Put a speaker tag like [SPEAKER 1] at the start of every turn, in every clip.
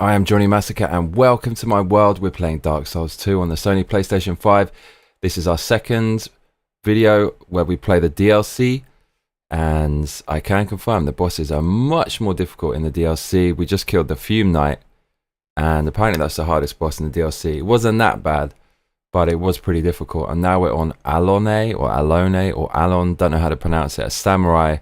[SPEAKER 1] I am Johnny Massacre and welcome to my world. We're playing Dark Souls 2 on the Sony PlayStation 5. This is our second video where we play the DLC, and I can confirm the bosses are much more difficult in the DLC. We just killed the Fume Knight, and apparently that's the hardest boss in the DLC. It wasn't that bad, but it was pretty difficult. And now we're on Alonne or Alonne, don't know how to pronounce it, a samurai.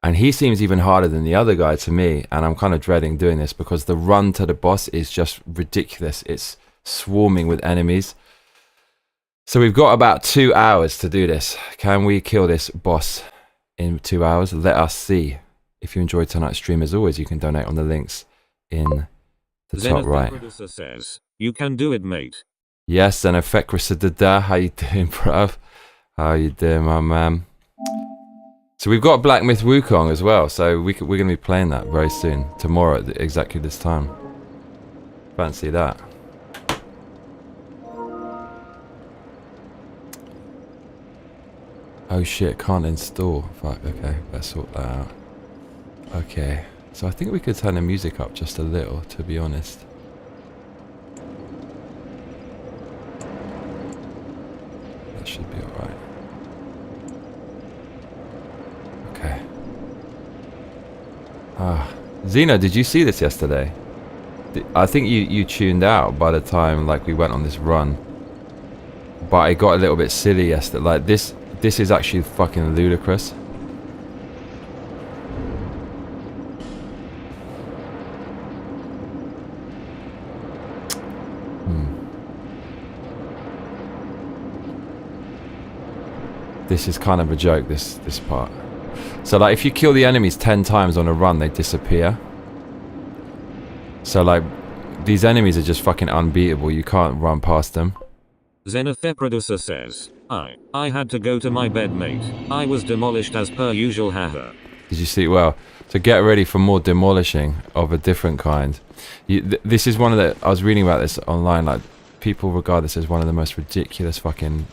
[SPEAKER 1] And he seems even harder than the other guy to me, and I'm kind of dreading doing this because the run to the boss is just ridiculous. It's swarming with enemies. So we've got about 2 hours to do this. Can we kill this boss in 2 hours? Let us see. If you enjoyed tonight's stream, as always, you can donate on the links in the top right.
[SPEAKER 2] Producer says, you can do it, mate.
[SPEAKER 1] Yes, and Effectrisada, how you doing, bruv? How you doing, my man? So we've got Black Myth Wukong as well, so we're going to be playing that very soon. Tomorrow at exactly this time. Fancy that. Oh shit, can't install. Fuck, okay, better sort that out. Okay, so I think we could turn the music up just a little, to be honest. That should be alright. Okay. Zeno, did you see this yesterday? I think you tuned out by the time like we went on this run. But it got a little bit silly yesterday. Like this is actually fucking ludicrous. This is kind of a joke, this part. So like if you kill the enemies 10 times on a run, they disappear. So like these enemies are just fucking unbeatable. You can't run past them.
[SPEAKER 2] Zenithe Producer says, I had to go to my bed, mate. I was demolished as per usual, haha.
[SPEAKER 1] Did you see? Well, so get ready for more demolishing of a different kind. This is one of the, I was reading about this online, like people regard this as one of the most ridiculous fucking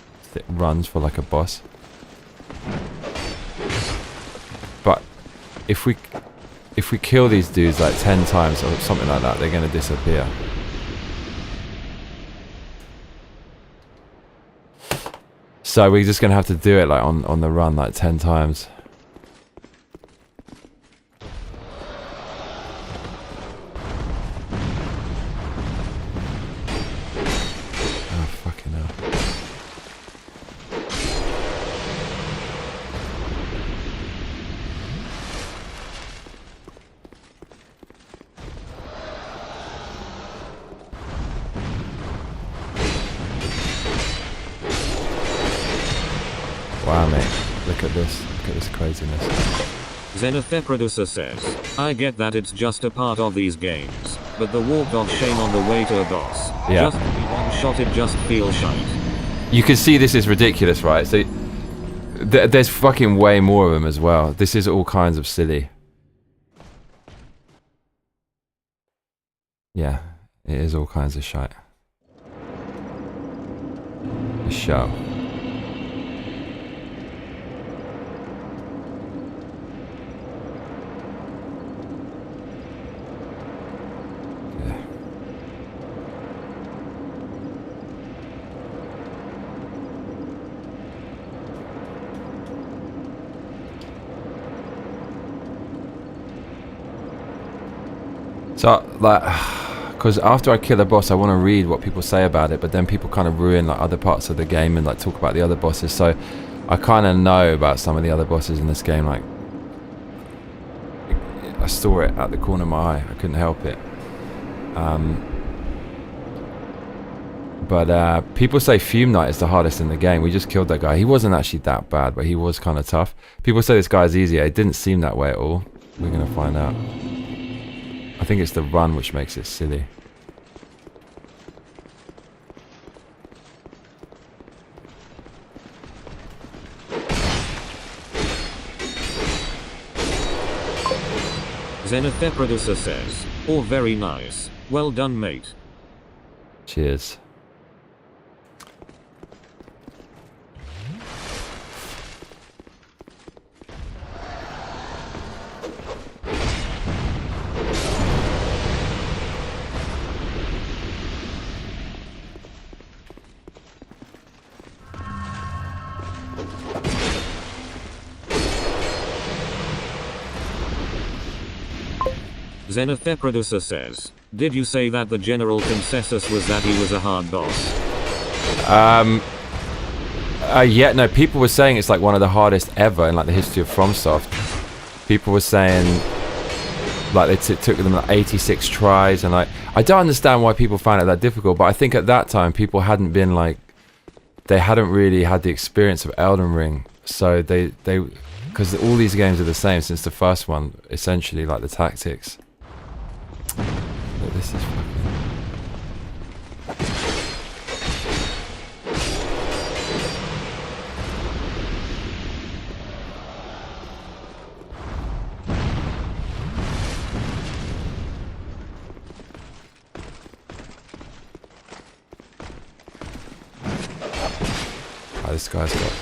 [SPEAKER 1] runs for like a boss. But if we kill these dudes like 10 times or something like that, they're going to disappear. So we're just going to have to do it like on the run like 10 times. Oh, fucking hell. Wow, mate. Look at this. Look at this craziness.
[SPEAKER 2] Zenithe Producer says, I get that it's just a part of these games, but the walk of shame on the way to a boss.
[SPEAKER 1] Yeah.
[SPEAKER 2] Just to be one-shot, it just feels shite.
[SPEAKER 1] You can see this is ridiculous, right? So there's fucking way more of them as well. This is all kinds of silly. Yeah, it is all kinds of shite. A show. So, like, because after I kill a boss, I want to read what people say about it, but then people kind of ruin like other parts of the game and like talk about the other bosses. So, I kind of know about some of the other bosses in this game. Like, I saw it at the corner of my eye. I couldn't help it. But people say Fume Knight is the hardest in the game. We just killed that guy. He wasn't actually that bad, but he was kind of tough. People say this guy's easier. It didn't seem that way at all. We're gonna find out. I think it's the run which makes it silly.
[SPEAKER 2] Zenithe Producer says, oh, very nice. Well done, mate.
[SPEAKER 1] Cheers.
[SPEAKER 2] Xenofeproducer says, did you say that the general consensus was that he was a hard boss?
[SPEAKER 1] Yeah, no, people were saying it's like one of the hardest ever in like the history of FromSoft. People were saying like it took them like 86 tries, and like I don't understand why people found it that difficult, but I think at that time people hadn't been like, they hadn't really had the experience of Elden Ring, so they because all these games are the same since the first one, essentially, like the tactics. But this is fucking... Oh, this guy's got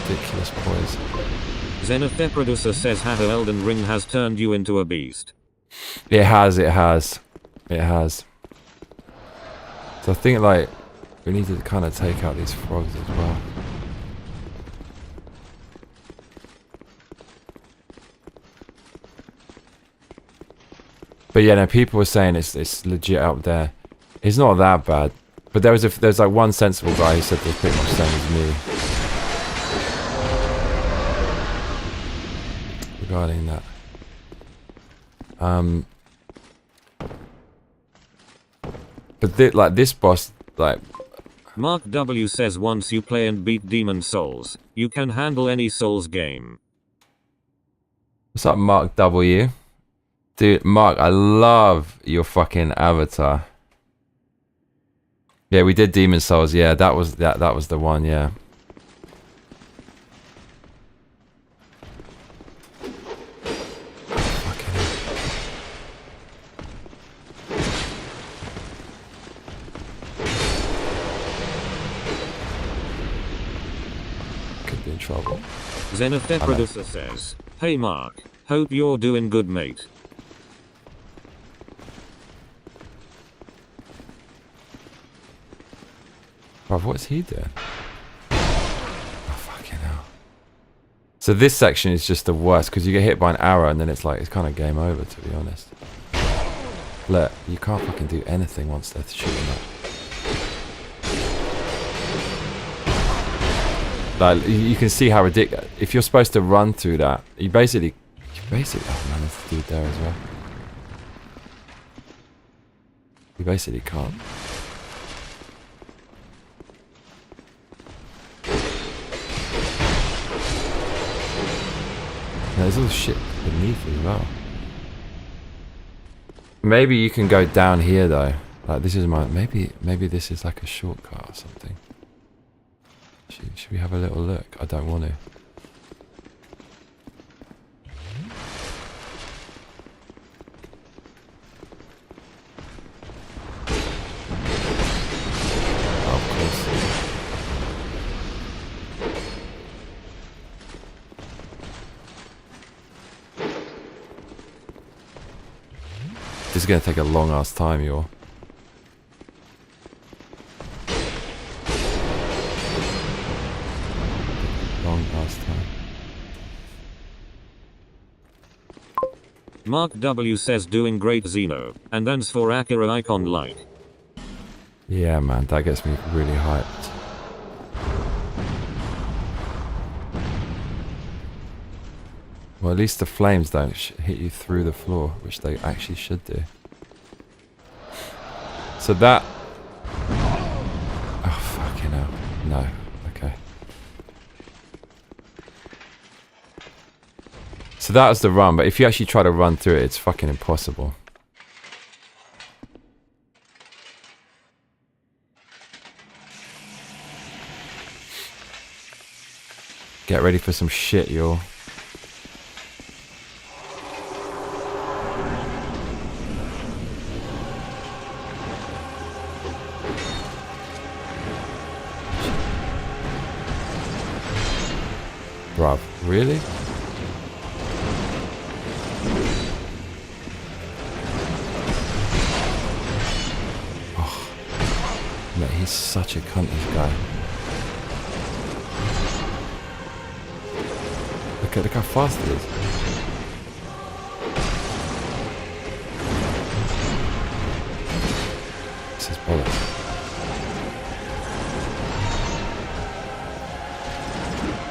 [SPEAKER 1] ridiculous poison.
[SPEAKER 2] Xenofeproducer says how Elden Ring has turned you into a beast.
[SPEAKER 1] It has. So I think like we need to kind of take out these frogs as well. But yeah, no, people were saying it's legit up there. It's not that bad. But there's like one sensible guy who said they're pretty much the same as me. Regarding that. But like this boss, like...
[SPEAKER 2] Mark W says once you play and beat Demon Souls, you can handle any Souls game.
[SPEAKER 1] What's up, Mark W? Dude, Mark, I love your fucking avatar. Yeah, we did Demon Souls. Yeah, that was the one. Yeah. Could be in trouble.
[SPEAKER 2] Xenofeproducer says, "Hey Mark, hope you're doing good, mate."
[SPEAKER 1] Bruv, what's he doing? Oh, fucking hell. So this section is just the worst, because you get hit by an arrow and then it's like, it's kind of game over, to be honest. Look, you can't fucking do anything once they're shooting up. Like, you can see how ridiculous. If you're supposed to run through that, you basically, oh man, there's a dude there as well. You basically can't. There's all shit beneath as well. Maybe you can go down here though. Like this is my maybe this is like a shortcut or something. Should we have a little look? I don't want to. Oh, of course. This is going to take a long ass time, y'all. Long ass time.
[SPEAKER 2] Mark W says doing great Xeno, and thanks for Akira icon like.
[SPEAKER 1] Yeah man, that gets me really hyped. Well, at least the flames don't hit you through the floor, which they actually should do. So that... Oh, fucking hell. No. Okay. So that was the run, but if you actually try to run through it, it's fucking impossible. Get ready for some shit, y'all. Bruv, really? Oh, mate, he's such a cunt, this guy. Look how fast it is.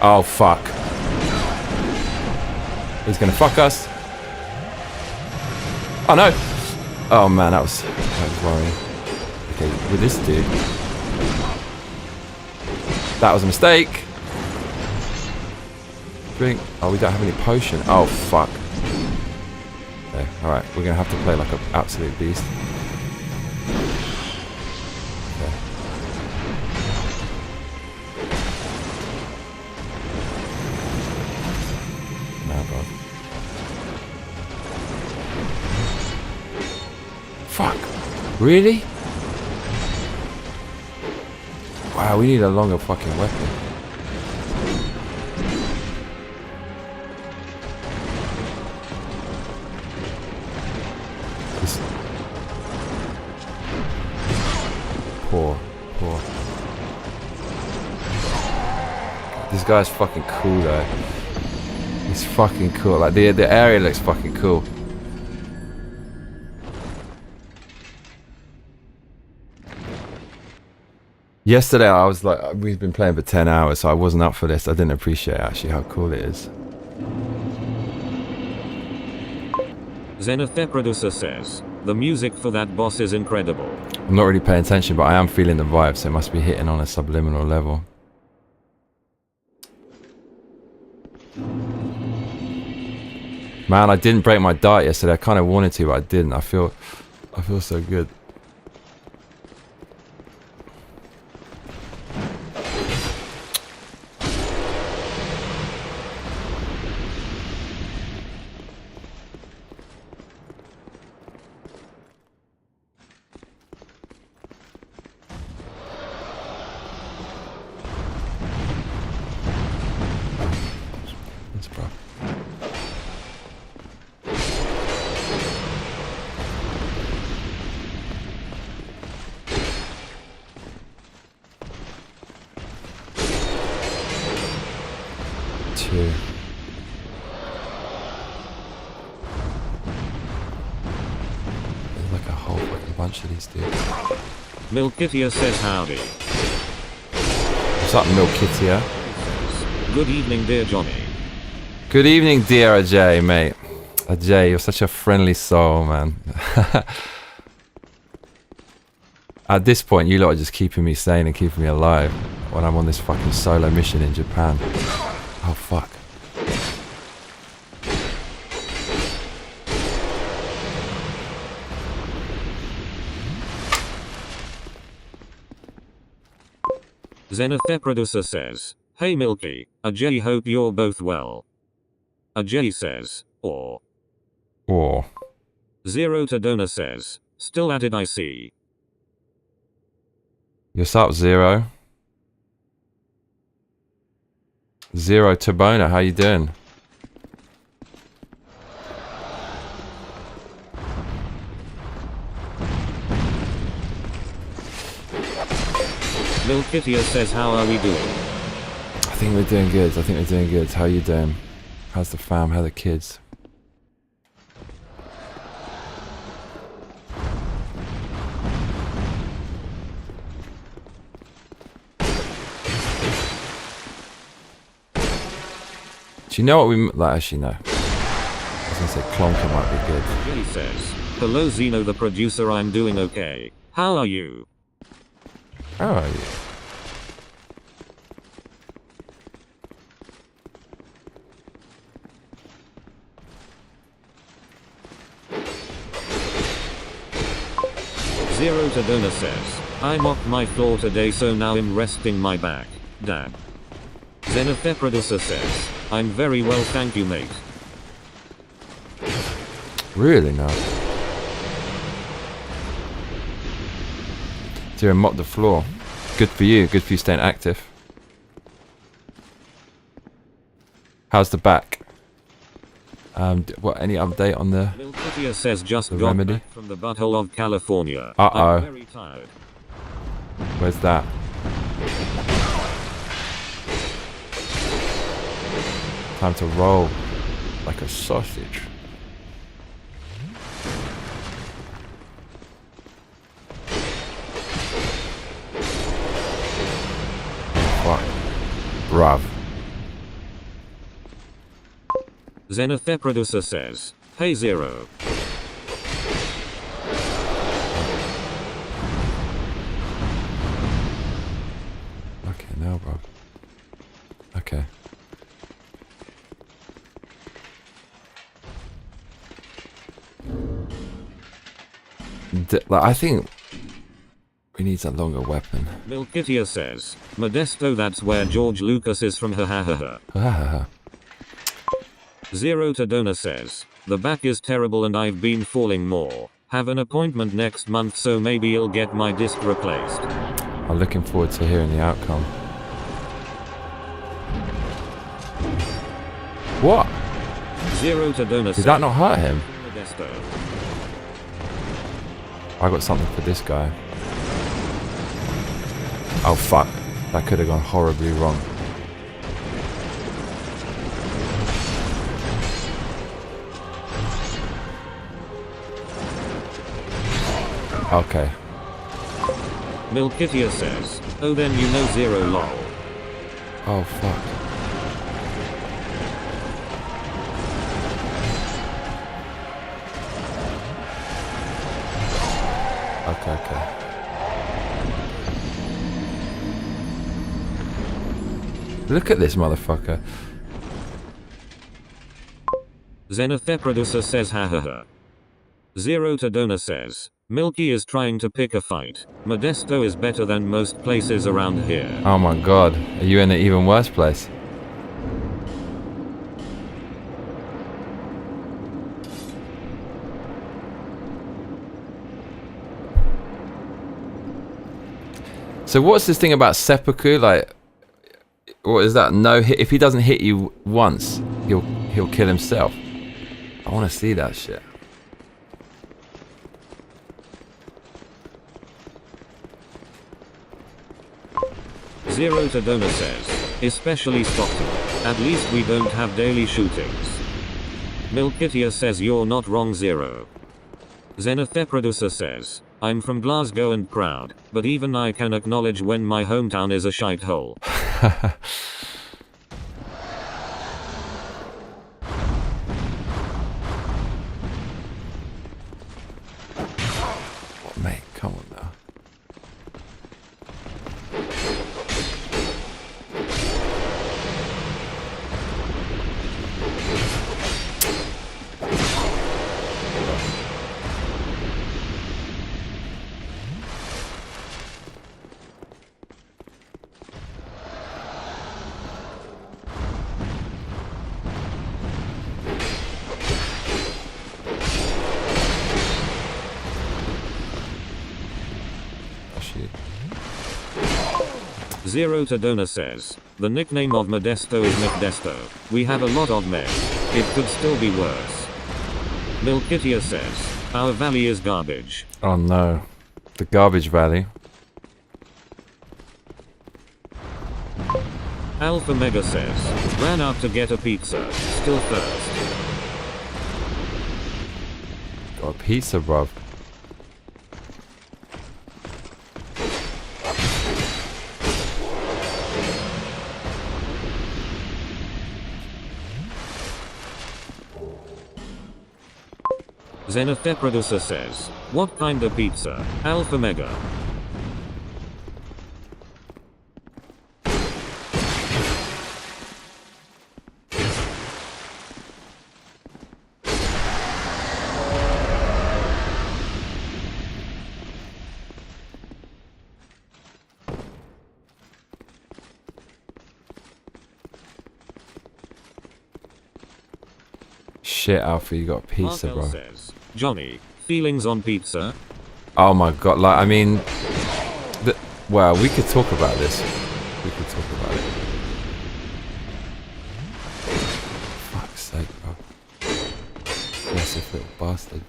[SPEAKER 1] Oh, fuck. He's gonna fuck us. Oh, no. Oh, man, that was worrying. Okay, with this dude. That was a mistake. Drink. Oh, we don't have any potion. Oh, fuck. Okay, alright. We're gonna have to play like an absolute beast. Okay. Nah, bro. Fuck. Really? Wow, we need a longer fucking weapon. This... Poor. This guy's fucking cool though. He's fucking cool. Like the area looks fucking cool. Yesterday I was like, we've been playing for 10 hours, so I wasn't up for this. I didn't appreciate actually how cool it is.
[SPEAKER 2] Zenith Producer says, the music for that boss is incredible.
[SPEAKER 1] I'm not really paying attention, but I am feeling the vibe, so it must be hitting on a subliminal level. Man, I didn't break my diet yesterday. I kind of wanted to, but I didn't. I feel so good. There's like a whole fucking bunch of these dudes.
[SPEAKER 2] Milkitia says howdy.
[SPEAKER 1] What's up, Milkitia?
[SPEAKER 2] Good evening, dear Johnny.
[SPEAKER 1] Good evening, dear Ajay, mate. Ajay, you're such a friendly soul, man. At this point, you lot are just keeping me sane and keeping me alive when I'm on this fucking solo mission in Japan. Oh, fuck.
[SPEAKER 2] Zenith Producer says, hey Milky, Ajay, hope you're both well. Ajay says, or. Zero to Donor says, still at it I see.
[SPEAKER 1] What's up, Zero? Zero to Boner, how you doing?
[SPEAKER 2] Milkitia says, how are we doing?
[SPEAKER 1] I think we're doing good. How you doing? How's the fam? How are the kids? Do you know what we like? Actually, no. I was gonna say Clonker might be good.
[SPEAKER 2] Jay says, hello Zeno the producer, I'm doing okay. How are you?
[SPEAKER 1] How are you?
[SPEAKER 2] Zero to Donor says, I'm off my floor today, so now I'm resting my back. Dab. Zenith Producer says, I'm very well, thank you, mate.
[SPEAKER 1] Really now? Zero mop the floor. Good for you. Good for you staying active. How's the back? What? Any update on the?
[SPEAKER 2] Milkitia says just got
[SPEAKER 1] remedy?
[SPEAKER 2] back from the butthole of California.
[SPEAKER 1] I'm
[SPEAKER 2] very tired.
[SPEAKER 1] Where's that? Time to roll like a sausage. Fuck. Bruv.
[SPEAKER 2] Xenotheproducer says, hey Zero.
[SPEAKER 1] Okay, now, bro. Okay. Like, I think we need a longer weapon.
[SPEAKER 2] Milkitia says, Modesto, that's where George Lucas is from, ha ha ha ha. Zero to Donor says, the back is terrible and I've been falling more. Have an appointment next month, so maybe I'll get my disc replaced.
[SPEAKER 1] I'm looking forward to hearing the outcome. What?
[SPEAKER 2] Zero to Donor says,
[SPEAKER 1] Did that not hurt him?
[SPEAKER 2] Modesto.
[SPEAKER 1] I got something for this guy. Oh fuck. That could have gone horribly wrong. Okay.
[SPEAKER 2] Milkitia says, oh then you know Zero lol.
[SPEAKER 1] Oh fuck. Okay. Look at this motherfucker.
[SPEAKER 2] Xenotheproducer says ha ha ha. Zero to Donor says, Milky is trying to pick a fight. Modesto is better than most places around here.
[SPEAKER 1] Oh my god. Are you in an even worse place? So what's this thing about seppuku? Like, what is that? No hit. If he doesn't hit you once, he'll kill himself. I want to see that shit.
[SPEAKER 2] Zero to Donor says, especially Stockton. At least we don't have daily shootings. Milkitia says you're not wrong, Zero. Xenotheproducer says, I'm from Glasgow and proud, but even I can acknowledge when my hometown is a shithole.
[SPEAKER 1] Oh, mate, come on now.
[SPEAKER 2] Zero to Donor says, the nickname of Modesto is McDesto. We have a lot of men. It could still be worse. Milkitia says, our valley is garbage.
[SPEAKER 1] Oh no. The garbage valley.
[SPEAKER 2] Alpha Mega says, ran out to get a pizza, still thirst.
[SPEAKER 1] Got a pizza, bruv.
[SPEAKER 2] Xenotheproducer says, what kind of pizza? Alpha Mega.
[SPEAKER 1] Shit, Alpha, you got a pizza,
[SPEAKER 2] Markel
[SPEAKER 1] bro.
[SPEAKER 2] says, Johnny, feelings on pizza?
[SPEAKER 1] Oh my god, like, I mean... Well, we could talk about this. We could talk about it. Fuck's sake, bro. Aggressive little bastard.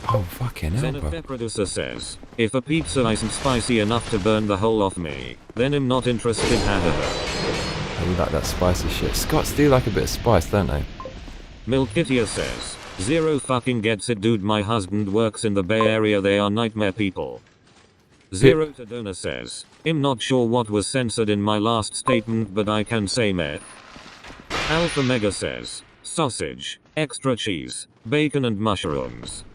[SPEAKER 1] Oh, fucking hell, bro.
[SPEAKER 2] Xenotheproducer says, if a pizza isn't spicy enough to burn the whole off me, then I'm not interested, haha.
[SPEAKER 1] You like that spicy shit. Scots do like a bit of spice, don't they?
[SPEAKER 2] Milkitia says, Zero fucking gets it, dude. My husband works in the Bay Area. They are nightmare people. Zero to Donor says, I'm not sure what was censored in my last statement, but I can say meh. Alpha Mega says, sausage, extra cheese, bacon and mushrooms.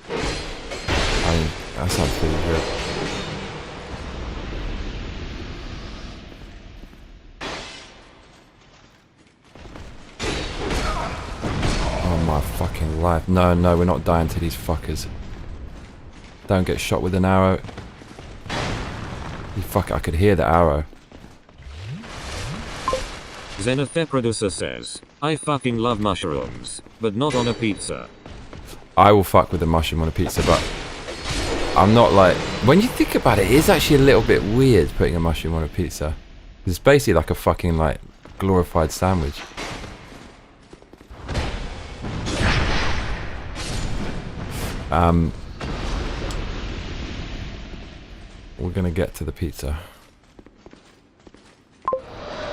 [SPEAKER 1] I mean, that sounds pretty good. Oh my fucking life. No, no, we're not dying to these fuckers. Don't get shot with an arrow. You fuck, I could hear the arrow.
[SPEAKER 2] Xenotheproducer says, I fucking love mushrooms, but not on a pizza.
[SPEAKER 1] I will fuck with a mushroom on a pizza, but I'm not like... When you think about it, it is actually a little bit weird putting a mushroom on a pizza. It's basically like a fucking, like, glorified sandwich. We're gonna get to the pizza.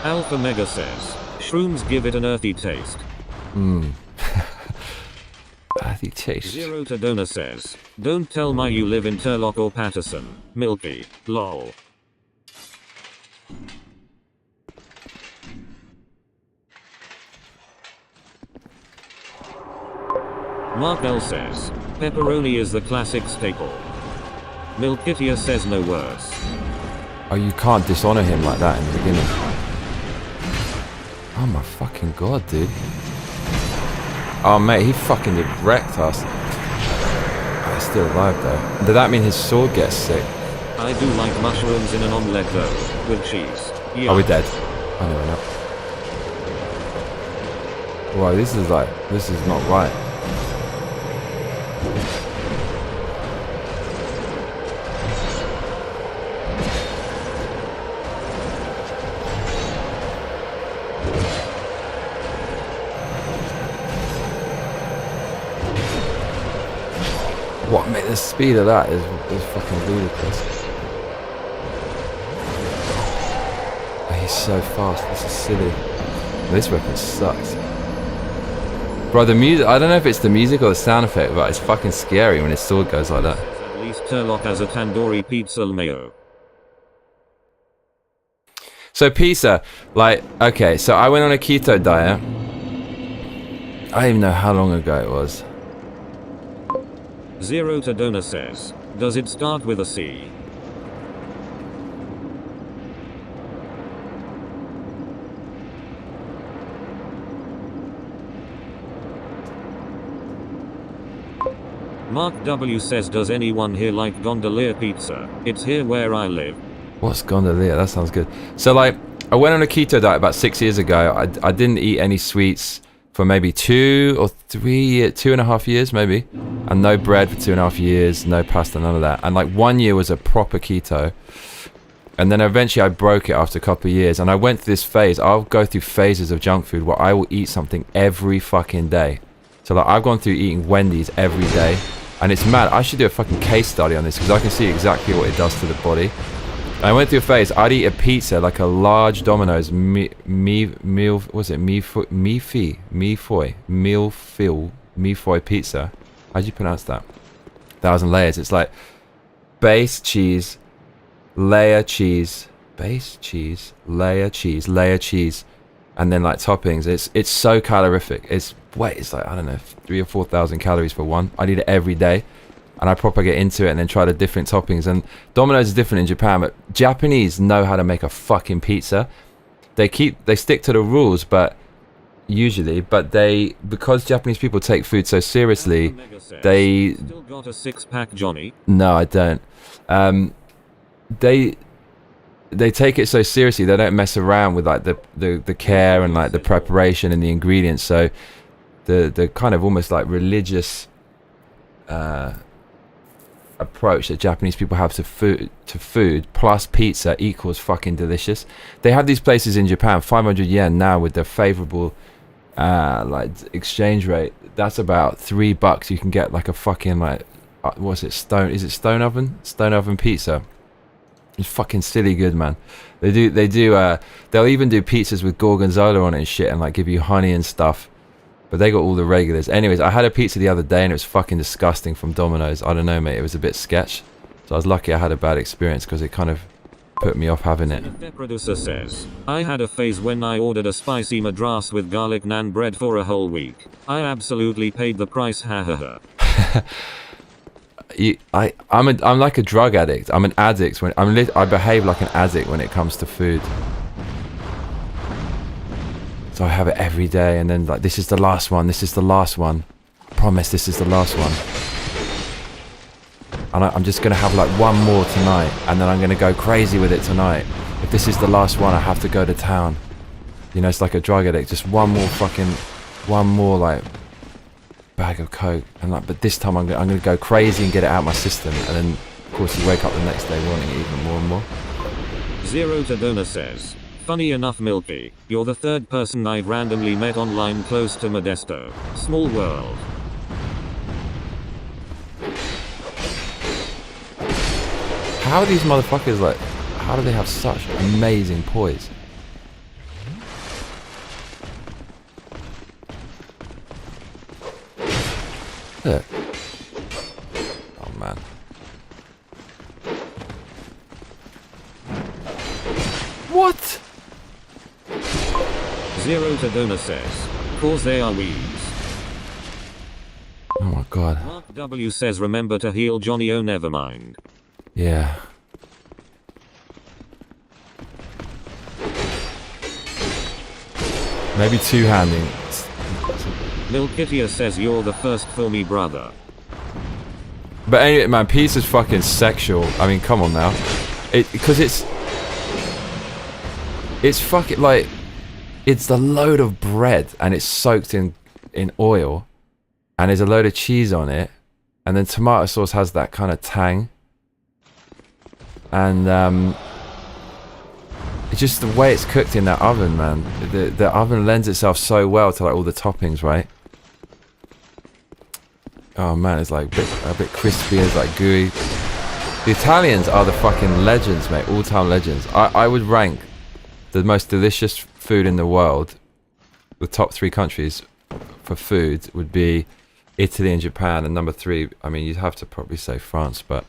[SPEAKER 2] Alpha Mega says, shrooms give it an earthy taste.
[SPEAKER 1] Earthy taste.
[SPEAKER 2] Zero to Donor says, don't tell my you live in Turlock or Patterson. Milky. Lol. Mark L says, pepperoni is the classic staple. Milkitia says no worse.
[SPEAKER 1] Oh, you can't dishonor him like that in the beginning. Oh my fucking god, dude. Oh mate, he fucking did wrecked us. Oh, he's still alive though. Did that mean his sword gets sick?
[SPEAKER 2] I do like mushrooms in an omelette though, with cheese. Yeah.
[SPEAKER 1] Are we dead? I don't know. Wow, this is not right. What, mate, the speed of that is fucking ludicrous. Oh, he's so fast, this is silly. This weapon sucks. Bro, the music, I don't know if it's the music or the sound effect, but it's fucking scary when his sword goes like that.
[SPEAKER 2] At least Turlock has a tandoori pizza mayo.
[SPEAKER 1] So pizza, like, okay, so I went on a keto diet. I don't even know how long ago it was.
[SPEAKER 2] Zero to Donor says, does it start with a C? Mark W says, does anyone here like gondolier pizza? It's here where I live.
[SPEAKER 1] What's gondolier? That sounds good. So like, I went on a keto diet about 6 years ago. I didn't eat any sweets for maybe 2 or 3, 2.5 years maybe. And no bread for 2.5 years, no pasta, none of that. And like 1 year was a proper keto. And then eventually I broke it after a couple of years. And I went through this phase. I'll go through phases of junk food where I will eat something every fucking day. So like I've gone through eating Wendy's every day. And it's mad. I should do a fucking case study on this because I can see exactly what it does to the body. I went through a phase. I'd eat a pizza, like a large Domino's meal. Was it mealfoy pizza? How'd you pronounce that? 1,000 layers. It's like base cheese, layer cheese, base cheese, layer cheese, layer cheese, and then like toppings. It's so calorific. It's like I don't know, 3,000 or 4,000 calories for one. I'd eat it every day. And I proper get into it and then try the different toppings. And Domino's is different in Japan, but Japanese know how to make a fucking pizza. They stick to the rules, but because Japanese people take food so seriously, they
[SPEAKER 2] still got a 6-pack, Johnny.
[SPEAKER 1] No, I don't. They take it so seriously. They don't mess around with like the care and like the preparation and the ingredients. So the kind of almost like religious approach that Japanese people have to food plus pizza equals fucking delicious. They have these places in Japan, 500 yen now with the favorable like exchange rate. That's about $3. You can get like a fucking like what's it, stone oven pizza. It's fucking silly good, man. They'll even do pizzas with gorgonzola on it and shit, and like give you honey and stuff. But they got all the regulars. Anyways, I had a pizza the other day and it was fucking disgusting from Domino's. I don't know, mate. It was a bit sketch. So I was lucky I had a bad experience because it kind of put me off having it.
[SPEAKER 2] The producer says, I had a phase when I ordered a spicy madras with garlic naan bread for a whole week. I absolutely paid the price, ha ha ha.
[SPEAKER 1] I'm like a drug addict. I'm an addict when I behave like an addict when it comes to food. So I have it every day, and then like, this is the last one. This is the last one. I promise this is the last one. And I'm just gonna have like one more tonight, and then I'm gonna go crazy with it tonight. If this is the last one, I have to go to town. You know, it's like a drug addict. Just one more like bag of coke, and like, but this time I'm gonna go crazy and get it out of my system. And then, of course, you wake up the next day wanting it even more and more.
[SPEAKER 2] Zero to Donor says, funny enough, Milky, you're the third person I've randomly met online close to Modesto. Small world.
[SPEAKER 1] How are these motherfuckers like? How do they have such amazing poise? Look. Oh man. What?
[SPEAKER 2] Zero to Donor says, cause they are weeds.
[SPEAKER 1] Oh my god.
[SPEAKER 2] Mark W says, remember to heal Johnny, oh never mind.
[SPEAKER 1] Yeah. Maybe two-handing.
[SPEAKER 2] Milkitia says you're the first for me, brother.
[SPEAKER 1] But anyway, man, pizza's fucking sexual. I mean, come on now. Because it's fucking like, it's a load of bread and it's soaked in oil, and there's a load of cheese on it, and then tomato sauce has that kind of tang. And it's just the way it's cooked in that oven, man. The oven lends itself so well to like all the toppings, right? Oh man, it's like a bit crispy, it's like gooey. The Italians are the fucking legends, mate. All-time legends. I would rank the most delicious food in the world. The top 3 countries for food would be Italy and Japan, and number 3, I mean, you'd have to probably say France, but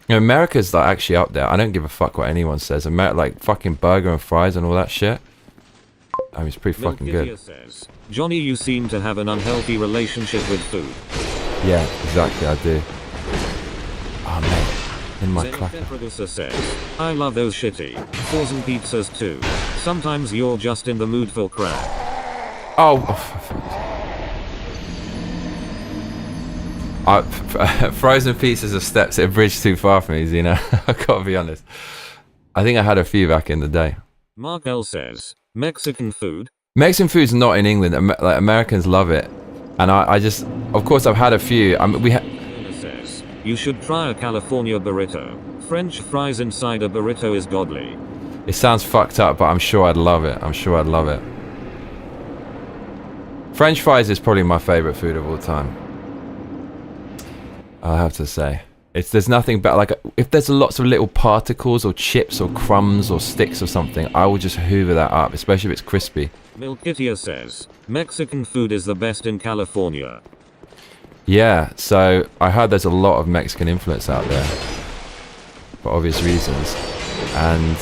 [SPEAKER 1] you know, America's like actually up there. I don't give a fuck what anyone says. Like fucking burger and fries and all that shit. I mean, it's pretty fucking good.
[SPEAKER 2] Says, Johnny, you seem to have an unhealthy relationship with food.
[SPEAKER 1] Yeah, exactly, I do. Oh mate, in my clacker.
[SPEAKER 2] Producer says, I love those shitty frozen pizzas too. Sometimes you're just in the mood for crap.
[SPEAKER 1] Oh, frozen pizzas are steps a bridge too far for me, you know. I gotta be honest. I think I had a few back in the day.
[SPEAKER 2] Mark L says, Mexican food.
[SPEAKER 1] Mexican food's not in England. Like, Americans love it, and I just, of course, I've had a few. I mean,
[SPEAKER 2] says, you should try a California burrito. French fries inside a burrito is godly.
[SPEAKER 1] It sounds fucked up, but I'm sure I'd love it. I'm sure I'd love it. French fries is probably my favorite food of all time. I have to say, there's nothing better. Like, if there's lots of little particles or chips or crumbs or sticks or something, I will just hoover that up, especially if it's crispy.
[SPEAKER 2] Milkitia says, Mexican food is the best in California.
[SPEAKER 1] Yeah, so I heard there's a lot of Mexican influence out there, for obvious reasons. And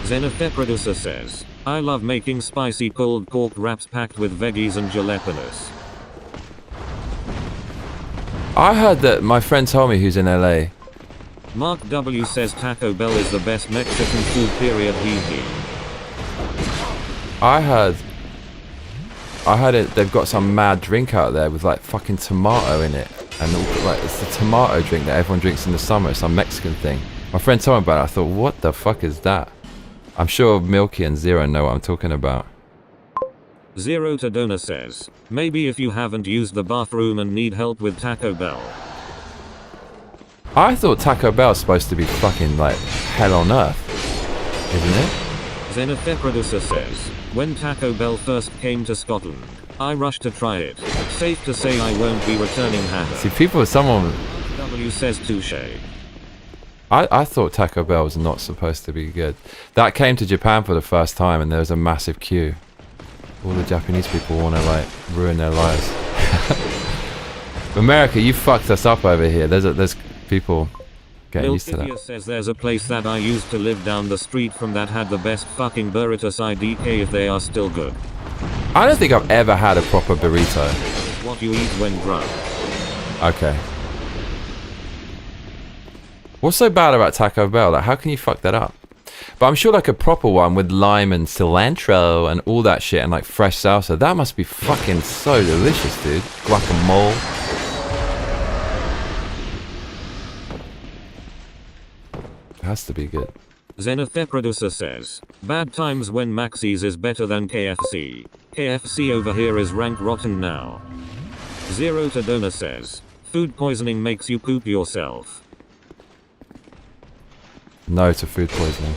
[SPEAKER 2] Zenith Producer says, I love making spicy pulled pork wraps packed with veggies and jalapenos.
[SPEAKER 1] I heard that my friend told me, who's in LA.
[SPEAKER 2] Mark W says Taco Bell is the best Mexican food, period.
[SPEAKER 1] I heard it. They've got some mad drink out there with like fucking tomato in it, and like it's the tomato drink that everyone drinks in the summer. It's some Mexican thing. My friend told me about it. I thought, what the fuck is that? I'm sure Milky and Zero know what I'm talking about.
[SPEAKER 2] Zero to Donor says, maybe if you haven't used the bathroom and need help with Taco Bell.
[SPEAKER 1] I thought Taco Bell's supposed to be fucking like hell on earth, isn't it?
[SPEAKER 2] Zenith Producer says, when Taco Bell first came to Scotland, I rushed to try it. Safe to say I won't be returning.
[SPEAKER 1] See, someone
[SPEAKER 2] W says touche.
[SPEAKER 1] I thought Taco Bell was not supposed to be good. That came to Japan for the first time and there was a massive queue. All the Japanese people want to like ruin their lives. America, you fucked us up over here. There's people getting used to that.
[SPEAKER 2] Says there's a place that I used to live down the street from that had the best fucking burritos IDK if they are still good.
[SPEAKER 1] I don't think I've ever had a proper burrito.
[SPEAKER 2] What you eat when drunk.
[SPEAKER 1] Okay. What's so bad about Taco Bell? Like, how can you fuck that up? But I'm sure like a proper one with lime and cilantro and all that shit and like fresh salsa, that must be fucking so delicious, dude. Guacamole. It has to be good.
[SPEAKER 2] Zenith Producer says, bad times when Maxis is better than KFC. KFC over here is rank rotten now. Zero to Donor says, food poisoning makes you poop yourself.
[SPEAKER 1] No to food poisoning.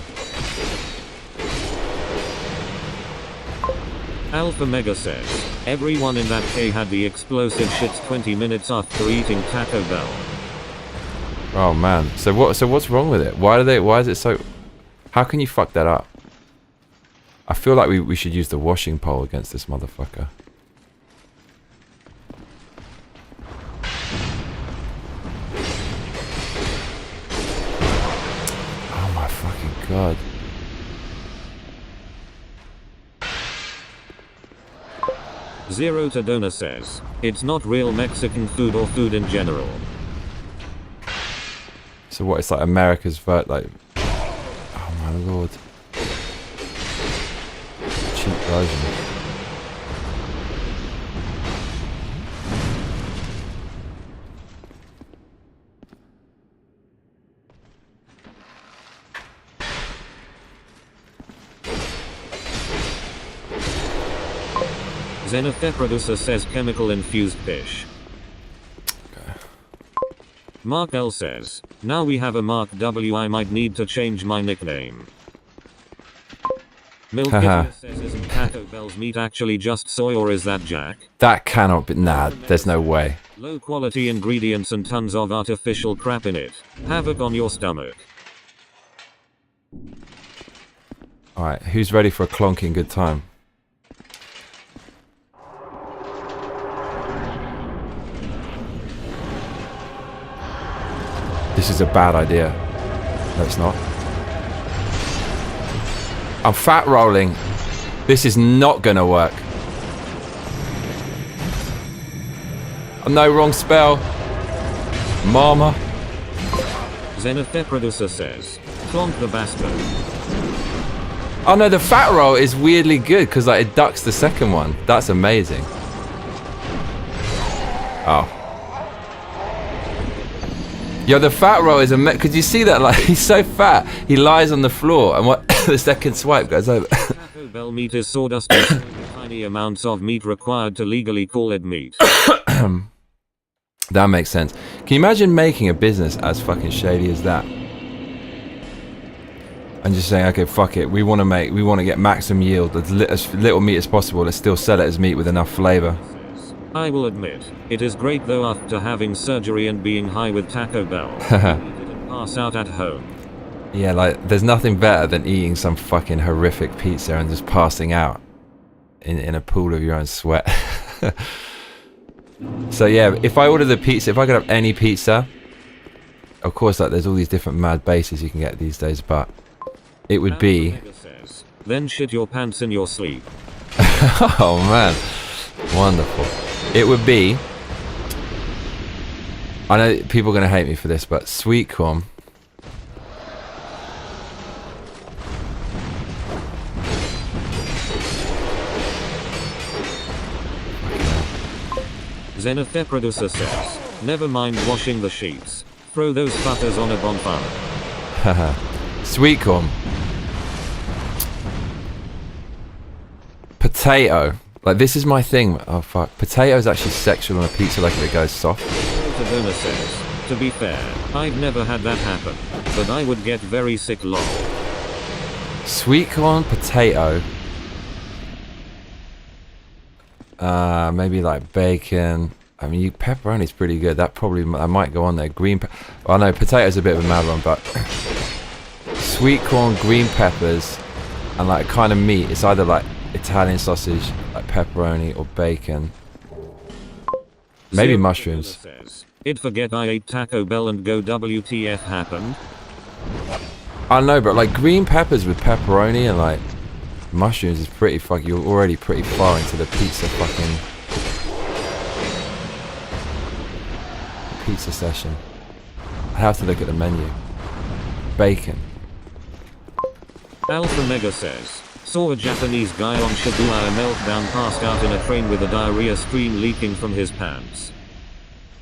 [SPEAKER 2] Alpha Mega says, everyone in that K had the explosive shits 20 minutes after eating Taco Bell.
[SPEAKER 1] Oh man. So what's wrong with it? Why is it so... How can you fuck that up? I feel like we should use the washing pole against this motherfucker. Oh my fucking god.
[SPEAKER 2] Zero to Donor says, it's not real Mexican food or food in general.
[SPEAKER 1] So what, it's like America's like... Oh my lord. Cheap version.
[SPEAKER 2] Zenith Producer says chemical infused fish.
[SPEAKER 1] Okay.
[SPEAKER 2] Mark L says, now we have a Mark W, I might need to change my nickname. Milk says, isn't Taco Bell's meat actually just soy or is that Jack?
[SPEAKER 1] That cannot be... Nah, there's no way.
[SPEAKER 2] Low quality ingredients and tons of artificial crap in it. Havoc on your stomach.
[SPEAKER 1] Alright, who's ready for a clonking good time? This is a bad idea. No, it's not. I'm fat rolling. This is not gonna work. Oh, no, wrong spell. Mama.
[SPEAKER 2] Zenith Producer says, clonk the bastard.
[SPEAKER 1] Oh no, the fat roll is weirdly good because like, it ducks the second one. That's amazing. Oh. Yo, the fat roll is could you see that? Like, he's so fat, he lies on the floor, and what the second swipe goes over.
[SPEAKER 2] Taco Bell meat is sawdust and tiny amounts of meat required to legally call it meat.
[SPEAKER 1] That makes sense. Can you imagine making a business as fucking shady as that? And just saying, okay, fuck it, we want to get maximum yield, as little meat as possible, let's still sell it as meat with enough flavor.
[SPEAKER 2] I will admit, it is great though after having surgery and being high with Taco Bell. Didn't pass out at home.
[SPEAKER 1] Yeah, like, there's nothing better than eating some fucking horrific pizza and just passing out in a pool of your own sweat. So yeah, if I order the pizza, if I could have any pizza, of course, like, there's all these different mad bases you can get these days, but it would be...
[SPEAKER 2] Then shit your pants in your sleep.
[SPEAKER 1] Oh man, wonderful. It would be... I know people are going to hate me for this, but sweet corn.
[SPEAKER 2] Zenith Producer says, never mind washing the sheets. Throw those butters on a bonfire.
[SPEAKER 1] Haha. Sweet corn. Potato. Like, this is my thing. Oh fuck. Potato is actually sexual on a pizza, like if it goes soft.
[SPEAKER 2] Donor says, to be fair, I've never had that happen, but I would get very sick lol.
[SPEAKER 1] Sweet corn, potato. Maybe like bacon. I mean, pepperoni's pretty good. That might go on there. Oh no, potato's a bit of a mad one, but sweet corn, green peppers, and like kind of meat. It's either like Italian sausage, like pepperoni or bacon. Maybe mushrooms.
[SPEAKER 2] I'd forget I ate Taco Bell and go WTF happened.
[SPEAKER 1] I know, but like green peppers with pepperoni and like mushrooms is pretty fucking. You're already pretty far into the pizza session. I have to look at the menu. Bacon.
[SPEAKER 2] Alpha Mega says, saw a Japanese guy on Shibuya meltdown passed out in a train with a diarrhea stream leaking from his pants.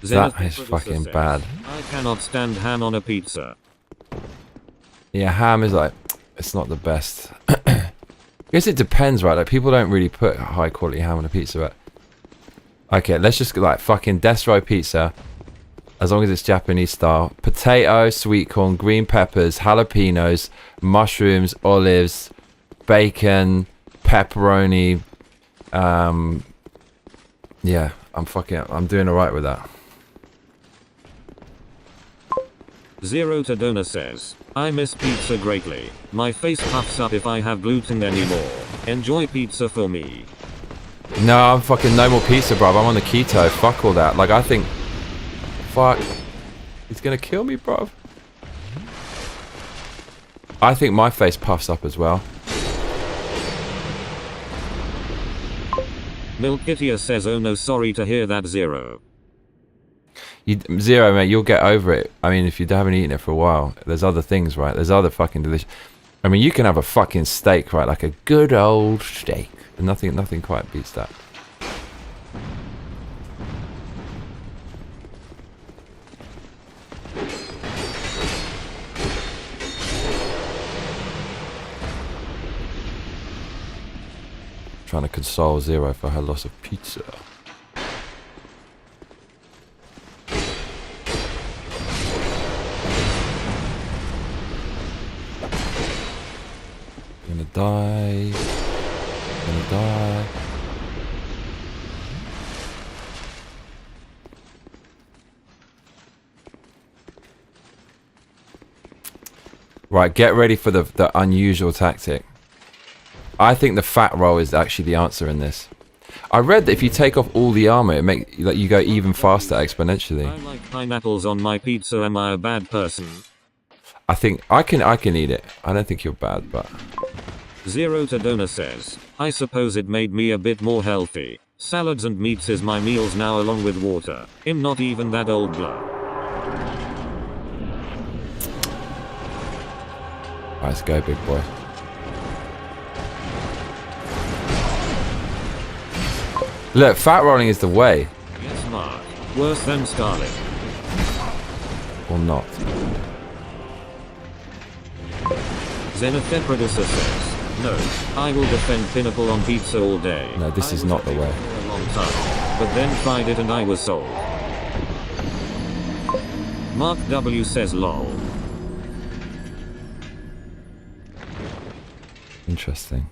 [SPEAKER 1] That is fucking bad.
[SPEAKER 2] I cannot stand ham on a pizza.
[SPEAKER 1] Yeah, ham is like, it's not the best. I guess it depends, right? Like people don't really put high quality ham on a pizza, but okay, let's just like fucking Destro pizza. As long as it's Japanese style. Potato, sweet corn, green peppers, jalapenos, mushrooms, olives, bacon, pepperoni. Yeah, I'm doing alright with that.
[SPEAKER 2] Zero to Donor says, I miss pizza greatly. My face puffs up if I have gluten anymore. Enjoy pizza for me.
[SPEAKER 1] No, I'm fucking no more pizza, bruv. I'm on the keto. Fuck all that. Like, I think... Fuck. He's gonna kill me, bruv. I think my face puffs up as well.
[SPEAKER 2] Milkitia says, oh no, sorry to hear that, Zero.
[SPEAKER 1] Zero, mate, you'll get over it. I mean, if you haven't eaten it for a while, there's other things, right? There's other fucking delicious... I mean, you can have a fucking steak, right? Like a good old steak. And nothing quite beats that. Trying to console Zero for her loss of pizza. Gonna die. Gonna die. Right, get ready for the unusual tactic. I think the fat roll is actually the answer in this. I read that if you take off all the armor, it makes like you go even faster exponentially.
[SPEAKER 2] I like pineapples on my pizza. Am I a bad person?
[SPEAKER 1] I think I can eat it. I don't think you're bad, but
[SPEAKER 2] Zero to Donor says, I suppose it made me a bit more healthy. Salads and meats is my meals now along with water. I'm not even that old blah.
[SPEAKER 1] Let's go, big boy. Look, fat rolling is the way.
[SPEAKER 2] Yes, Mark. Worse than Scarlet.
[SPEAKER 1] Or not.
[SPEAKER 2] Xenotheproducer says, no, I will defend Pinnacle on pizza all day.
[SPEAKER 1] No, this is not the way.
[SPEAKER 2] For a long time, but then tried it and I was sold. Mark W says lol.
[SPEAKER 1] Interesting.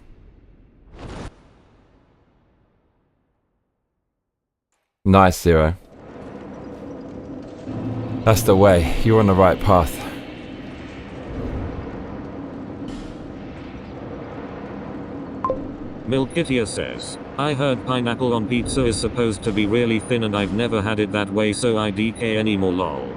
[SPEAKER 1] Nice, Zero. That's the way. You're on the right path.
[SPEAKER 2] Milkitia says, I heard pineapple on pizza is supposed to be really thin and I've never had it that way, so I DK anymore lol.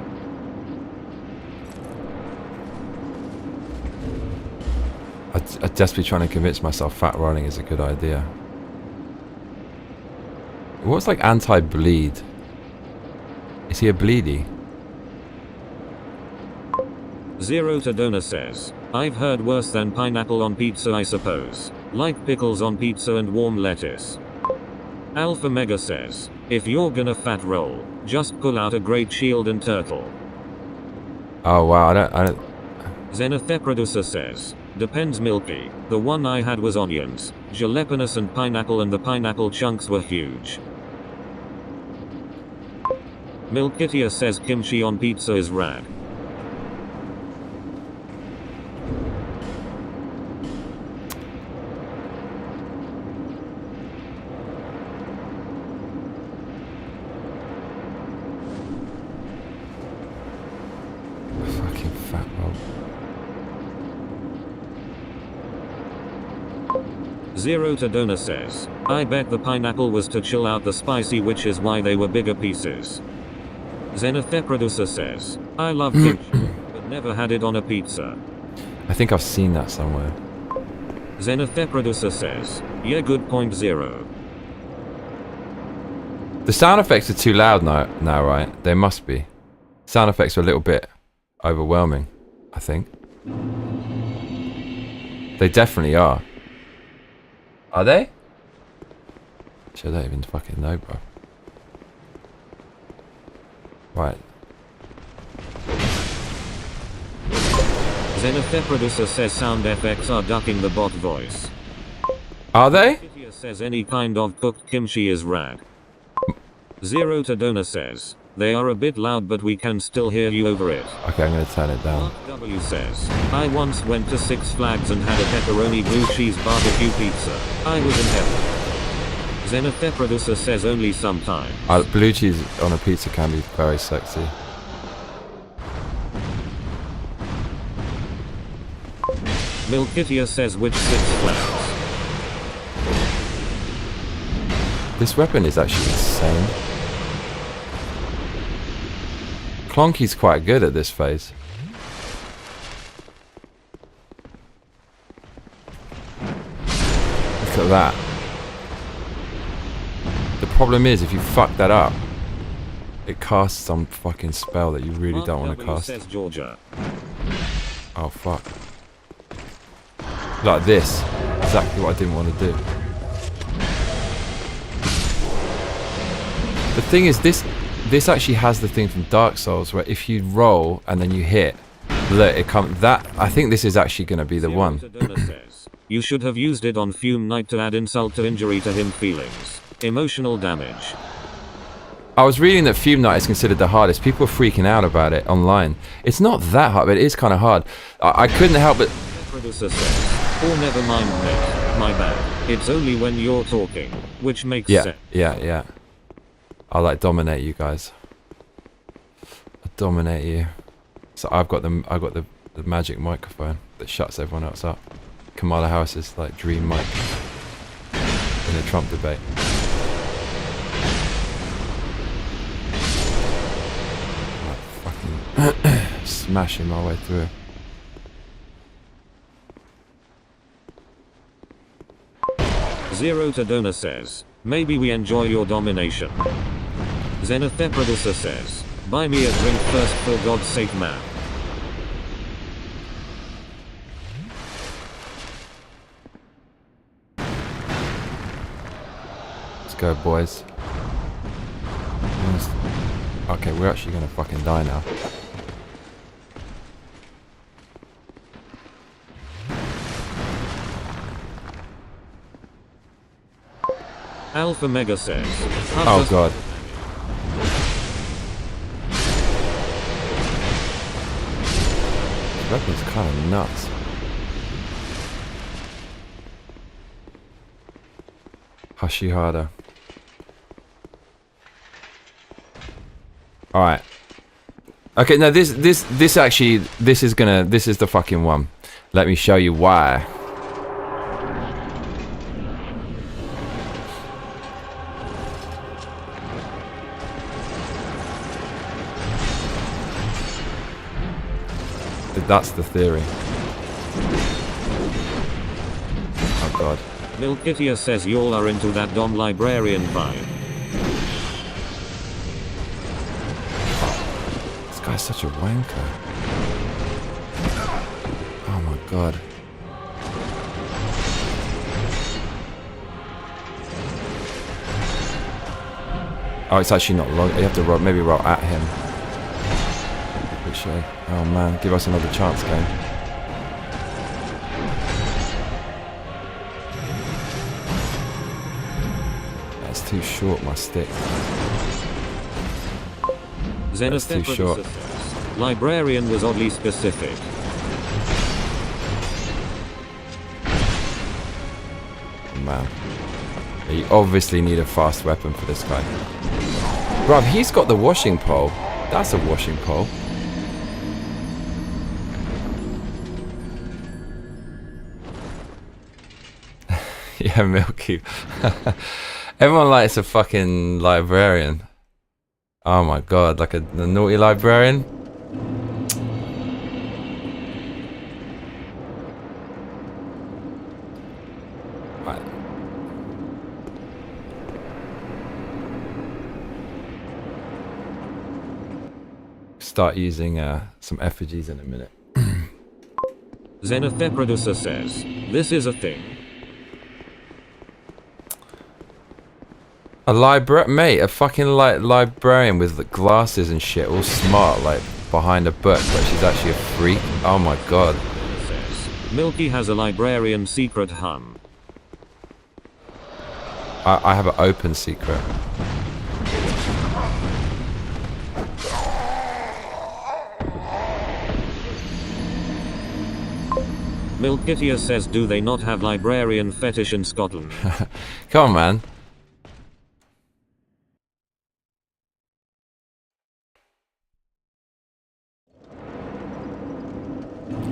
[SPEAKER 1] I'd just be trying to convince myself fat rolling is a good idea. What's like anti-bleed? Is he a bleedy?
[SPEAKER 2] Zero to Donor says, I've heard worse than pineapple on pizza, I suppose. Like pickles on pizza and warm lettuce. Alpha Mega says, if you're gonna fat roll, just pull out a great shield and turtle.
[SPEAKER 1] Oh wow, I don't.
[SPEAKER 2] Xenotheproducer says, depends Milky. The one I had was onions, jalapenos and pineapple, and the pineapple chunks were huge. Milkitia says kimchi on pizza is rad.
[SPEAKER 1] Fucking fat roll.
[SPEAKER 2] Zero to Donor says, I bet the pineapple was to chill out the spicy, which is why they were bigger pieces. Zenithe Producer says, I love kimchi, but never had it on a pizza.
[SPEAKER 1] I think I've seen that somewhere.
[SPEAKER 2] Zenithe Producer says, yeah, good point. Zero.
[SPEAKER 1] The sound effects are too loud now, right? They must be. Sound effects are a little bit overwhelming, I think. They definitely are. Are they? Actually, I don't even fucking know, bro. Right.
[SPEAKER 2] Zenithe Producer says sound effects are ducking the bot voice.
[SPEAKER 1] Are they?
[SPEAKER 2] Kittia says any kind of cooked kimchi is rad. Zero to Donor says, they are a bit loud but we can still hear you over it.
[SPEAKER 1] Okay, I'm gonna turn it down.
[SPEAKER 2] Mark W says, I once went to Six Flags and had a pepperoni blue cheese barbecue pizza. I was in heaven. Zenithe Producer says only sometimes.
[SPEAKER 1] Blue cheese on a pizza can be very sexy.
[SPEAKER 2] Milkitia says which Six Flags.
[SPEAKER 1] This weapon is actually insane. Clonky's quite good at this phase. Look at that. The problem is, if you fuck that up, it casts some fucking spell that you really
[SPEAKER 2] Mark
[SPEAKER 1] don't want to
[SPEAKER 2] W
[SPEAKER 1] cast.
[SPEAKER 2] says Georgia.
[SPEAKER 1] Oh fuck. Like this. Exactly what I didn't want to do. The thing is, this actually has the thing from Dark Souls where if you roll and then you hit, look, it comes. That I think this is actually going to be the one.
[SPEAKER 2] Says, you should have used it on Fume Knight to add insult to injury to him feelings. Emotional damage.
[SPEAKER 1] I was reading that Fume Knight is considered the hardest. People are freaking out about it online. It's not that hard, but it is kind of hard. I couldn't help but.
[SPEAKER 2] Producer says, oh, never mind, mate. My bad. It's only when you're talking, which makes sense.
[SPEAKER 1] Yeah. I like dominate you guys. I dominate you. So I've got the magic microphone that shuts everyone else up. Kamala Harris's like dream mic in a Trump debate. Like fucking smashing my way through.
[SPEAKER 2] Zero to Donor says, maybe we enjoy your domination. Zenithe Producer says, buy me a drink first for God's sake, man.
[SPEAKER 1] Let's go, boys. Okay, we're actually gonna fucking die now.
[SPEAKER 2] Alpha Mega says,
[SPEAKER 1] oh god. This weapon's kind of nuts. Hashihara. Alright. Okay, now this is the fucking one. Let me show you why. That's the theory. Oh god.
[SPEAKER 2] Milkitia says y'all are into that Dom librarian vibe.
[SPEAKER 1] This guy's such a wanker. Oh my god. Oh, it's actually not long. You have to roll, maybe roll at him. Oh man, give us another chance, game. That's too short, my stick. That's too short.
[SPEAKER 2] Librarian was oddly specific.
[SPEAKER 1] Man. You obviously need a fast weapon for this guy. Bruv, he's got the washing pole. That's a washing pole. Yeah, Milky. Everyone likes a fucking librarian. Oh my god, like a naughty librarian. Right. Start using some effigies in a minute.
[SPEAKER 2] Zenith Producer says, this is a thing.
[SPEAKER 1] A mate, a fucking librarian with the glasses and shit, all smart, like behind a book, but she's actually a freak. Oh my god.
[SPEAKER 2] Says, Milky has a librarian secret hum.
[SPEAKER 1] I have an open secret.
[SPEAKER 2] Milkitia says, do they not have librarian fetish in Scotland?
[SPEAKER 1] Come on, man.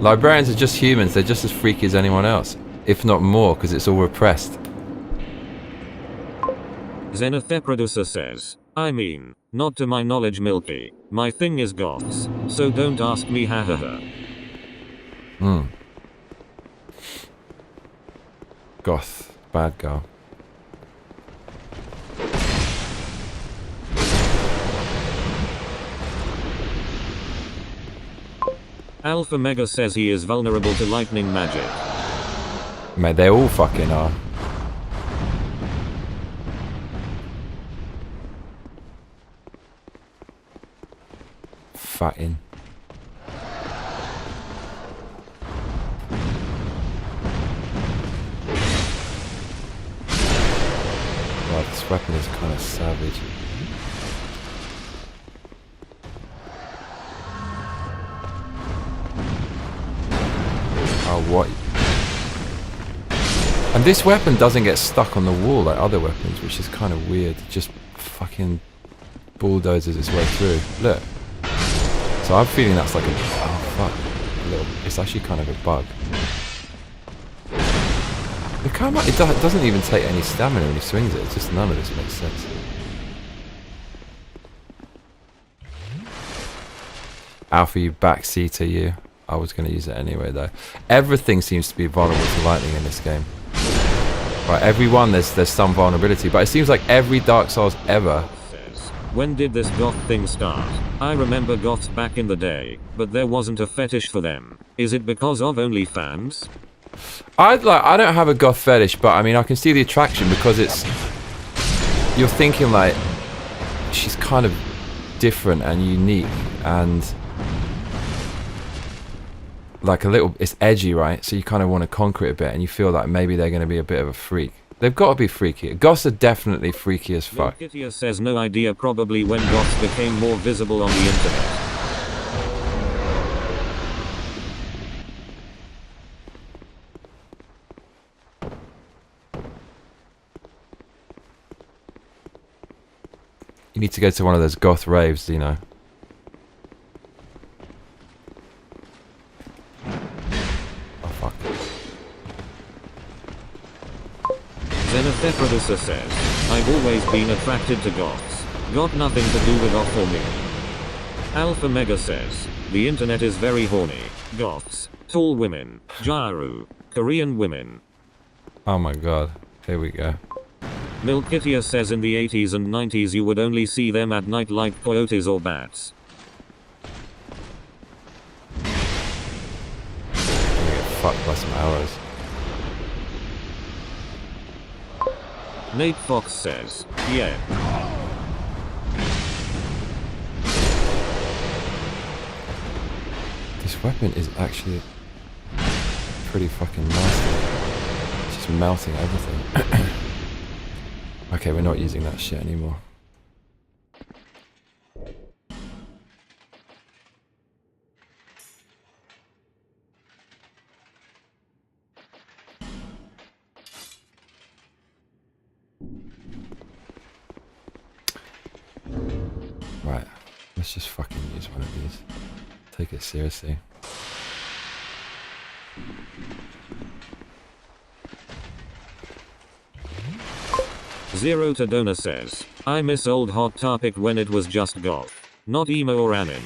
[SPEAKER 1] Librarians are just humans, they're just as freaky as anyone else. If not more, because it's all repressed.
[SPEAKER 2] Zenith Producer says, I mean, not to my knowledge Milky. My thing is goths, so don't ask me hahaha.
[SPEAKER 1] Goth. Bad girl.
[SPEAKER 2] Alpha Mega says he is vulnerable to lightning magic.
[SPEAKER 1] Mate, they all fucking are. Fatting. Wow, this weapon is kind of savage. Oh, what? And this weapon doesn't get stuck on the wall like other weapons, which is kind of weird. It just fucking bulldozes its way through. Look. So I'm feeling that's like a... Oh, fuck. A little... It's actually kind of a bug. Look how much... It doesn't even take any stamina when he swings it. It's just none of this makes sense. Alpha, you backseater, you. I was going to use it anyway, though. Everything seems to be vulnerable to lightning in this game. Right, every one there's some vulnerability, but it seems like every Dark Souls ever...
[SPEAKER 2] When did this goth thing start? I remember goths back in the day, but there wasn't a fetish for them. Is it because of OnlyFans?
[SPEAKER 1] I don't have a goth fetish, but I mean I can see the attraction because it's... You're thinking like... She's kind of different and unique and... Like a little... It's edgy, right? So you kind of want to conquer it a bit and you feel like maybe they're going to be a bit of a freak. They've got to be freaky. Goths are definitely freaky as fuck.
[SPEAKER 2] Milkitia says no idea, probably when goths became more visible on the internet.
[SPEAKER 1] You need to go to one of those goth raves, you know. Oh fuck.
[SPEAKER 2] Zenith Producer says, I've always been attracted to goths. Got nothing to do with off or me. Alpha Mega says, the internet is very horny. Goths, tall women, gyro, Korean women.
[SPEAKER 1] Oh my god. Here we go.
[SPEAKER 2] Milkitia says in the 80s and 90s you would only see them at night like coyotes or bats.
[SPEAKER 1] I'm gonna get fucked by some arrows.
[SPEAKER 2] Nate Fox says, yeah.
[SPEAKER 1] This weapon is actually pretty fucking nasty. It's just melting everything. Okay, we're not using that shit anymore. Right, let's just fucking use one of these. Take it seriously.
[SPEAKER 2] Zero to Donor says, I miss old Hot Topic when it was just golf. Not emo or anim.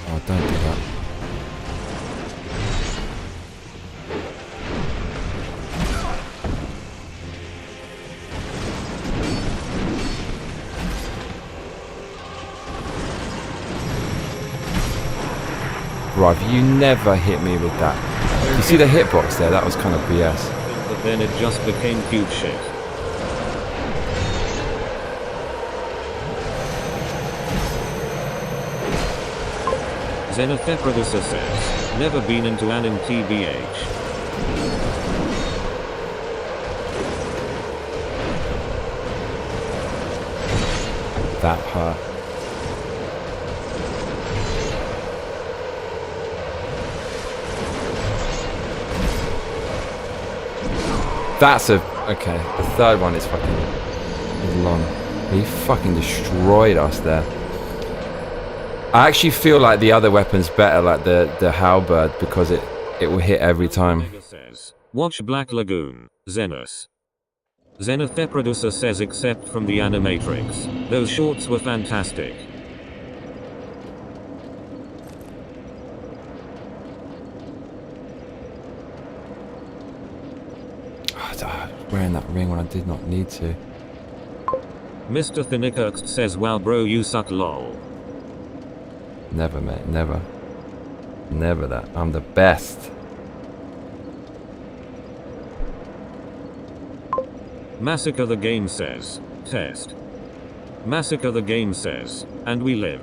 [SPEAKER 1] Oh, don't do that. Bruv, you never hit me with that. You see the hitbox there? That was kind of BS.
[SPEAKER 2] But then it just became cute shit. Zenith Producer says, never been into anim TBH.
[SPEAKER 1] That hurt. That's a... Okay, the third one is fucking... is long. He fucking destroyed us there. I actually feel like the other weapon's better, like the halberd, because it will hit every time.
[SPEAKER 2] Says, watch Black Lagoon, Zenith. Zenith Producer says except from the Animatrix. Those shorts were fantastic.
[SPEAKER 1] Wearing that ring when I did not need to.
[SPEAKER 2] Mr. Thinnikerx says wow bro you suck lol.
[SPEAKER 1] Never mate, never. Never that. I'm the best.
[SPEAKER 2] Massacre the game says, test. Massacre the game says, and we live.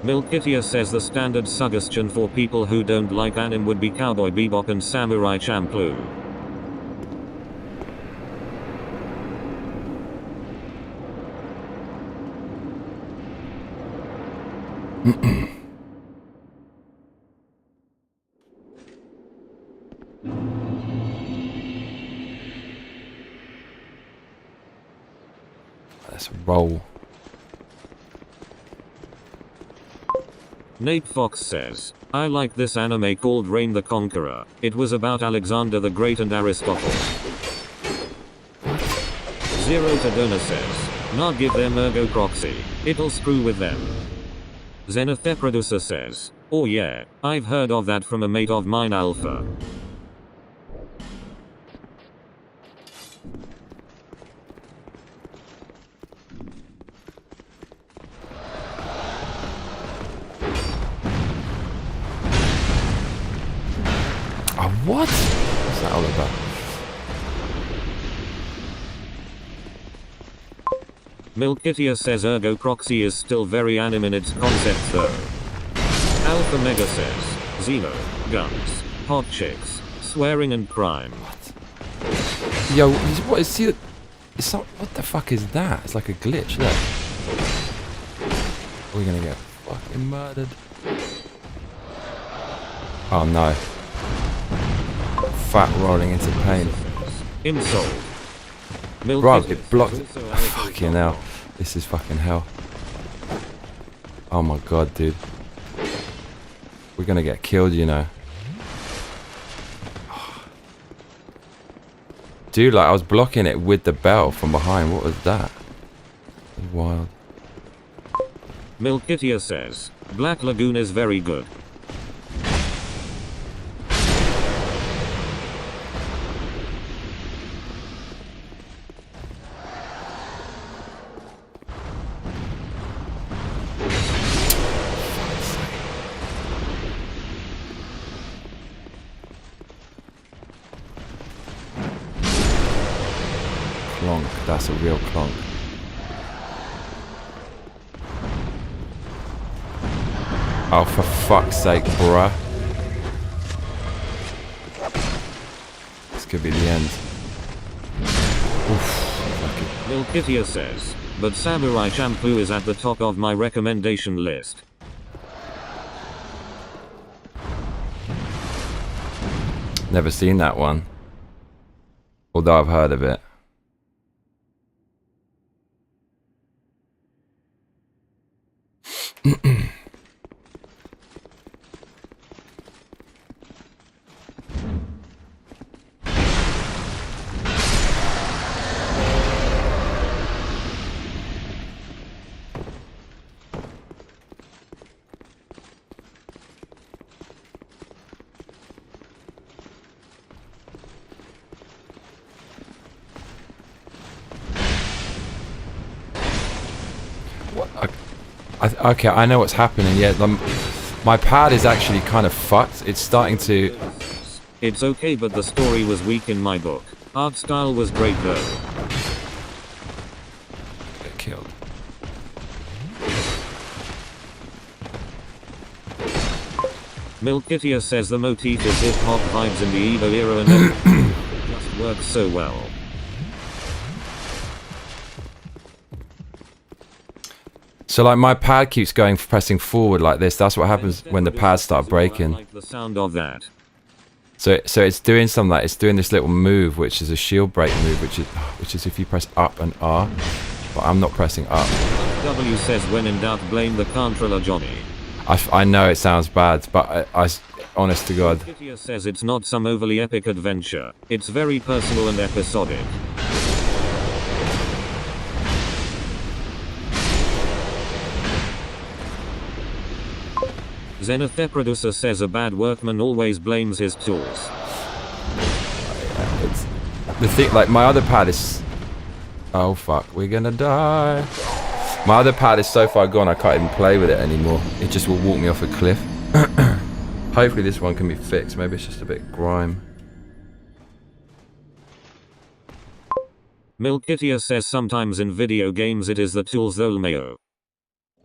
[SPEAKER 2] Milkitia says the standard suggestion for people who don't like anim would be Cowboy Bebop and Samurai Champloo.
[SPEAKER 1] Let's roll.
[SPEAKER 2] Nate Fox says, I like this anime called Reign the Conqueror. It was about Alexander the Great and Aristotle. Zero to Donor says, not give them ergo proxy. It'll screw with them. Zenith Producer says, oh yeah, I've heard of that from a mate of mine Alpha.
[SPEAKER 1] What? What's that all about?
[SPEAKER 2] Milkitia says ergo proxy is still very anim in its concept though. Alpha Mega says, Xeno, guns, hot chicks, swearing and crime.
[SPEAKER 1] What? Yo, what is he? It's not, what the fuck is that? It's like a glitch, look. We're gonna get fucking murdered. Oh no. Fat rolling into pain.
[SPEAKER 2] Insult.
[SPEAKER 1] Bro, it blocked. Fucking hell. This is fucking hell. Oh my god, dude. We're gonna get killed, you know. Dude, like I was blocking it with the bell from behind. What was that? Wild.
[SPEAKER 2] Milkitia says, Black Lagoon is very good.
[SPEAKER 1] Clonk, that's a real clonk. Oh, for fuck's sake, bruh. This could be the end. Oof,
[SPEAKER 2] Milkitia says, but Samurai Shampoo is at the top of my recommendation list.
[SPEAKER 1] Never seen that one. Although I've heard of it. Okay, I know what's happening. Yeah, my pad is actually kind of fucked. It's starting to...
[SPEAKER 2] It's okay, but the story was weak in my book. Art style was great though.
[SPEAKER 1] Get killed.
[SPEAKER 2] Milkitia says the motif is hip-hop vibes in the Evo era and everything just works so well.
[SPEAKER 1] So like my pad keeps going, pressing forward like this. That's what happens when the pads start breaking.
[SPEAKER 2] I like the sound of that.
[SPEAKER 1] So it's doing something like, it's doing this little move, which is a shield break move, which is if you press up and R. But I'm not pressing up.
[SPEAKER 2] W says when in doubt blame the controller Johnny.
[SPEAKER 1] I know it sounds bad, but I honest to God.
[SPEAKER 2] Milkitia says it's not some overly epic adventure. It's very personal and episodic. Xenotheproducer says a bad workman always blames his tools.
[SPEAKER 1] It's the thing, like my other pad is... Oh fuck, we're gonna die. My other pad is so far gone I can't even play with it anymore. It just will walk me off a cliff. Hopefully this one can be fixed. Maybe it's just a bit grime.
[SPEAKER 2] Milkitia says sometimes in video games it is the tools Olmeo.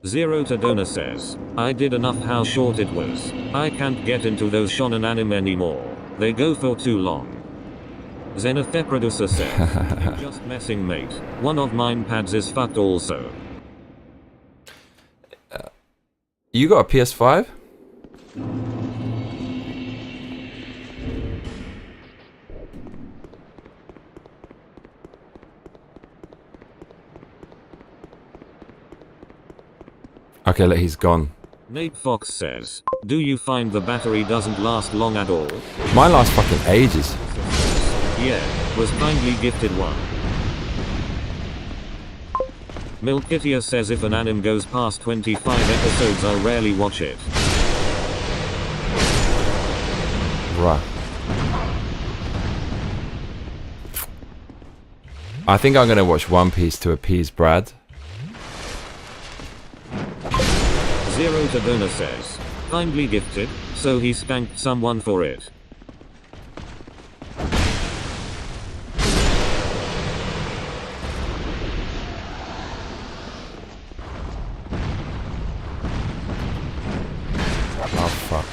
[SPEAKER 2] Zero to Dona says, I did enough, how short it was. I can't get into those shonen anime anymore. They go for too long. Xenotheproducer says, you're just messing mate. One of mine pads is fucked also.
[SPEAKER 1] You got a PS5? Okay, look, he's gone.
[SPEAKER 2] Nate Fox says, do you find the battery doesn't last long at all?
[SPEAKER 1] Mine lasts fucking ages.
[SPEAKER 2] Yeah, was kindly gifted one. Milkitia says if an anime goes past 25 episodes I'll rarely watch it.
[SPEAKER 1] Right. I think I'm gonna watch One Piece to appease Brad.
[SPEAKER 2] Zero to Dona says, kindly gifted, so he spanked someone for it.
[SPEAKER 1] Oh fuck.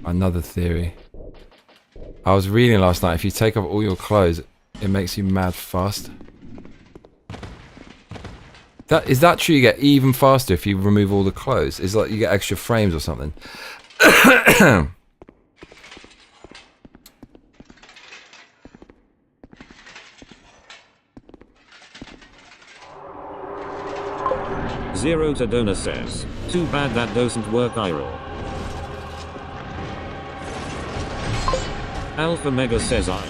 [SPEAKER 1] Another theory. I was reading last night, if you take off all your clothes, it makes you mad fast. Is that true? You get even faster if you remove all the clothes? It's like you get extra frames or something.
[SPEAKER 2] Zero to Donor says, too bad that doesn't work IRL. Alpha Mega says I.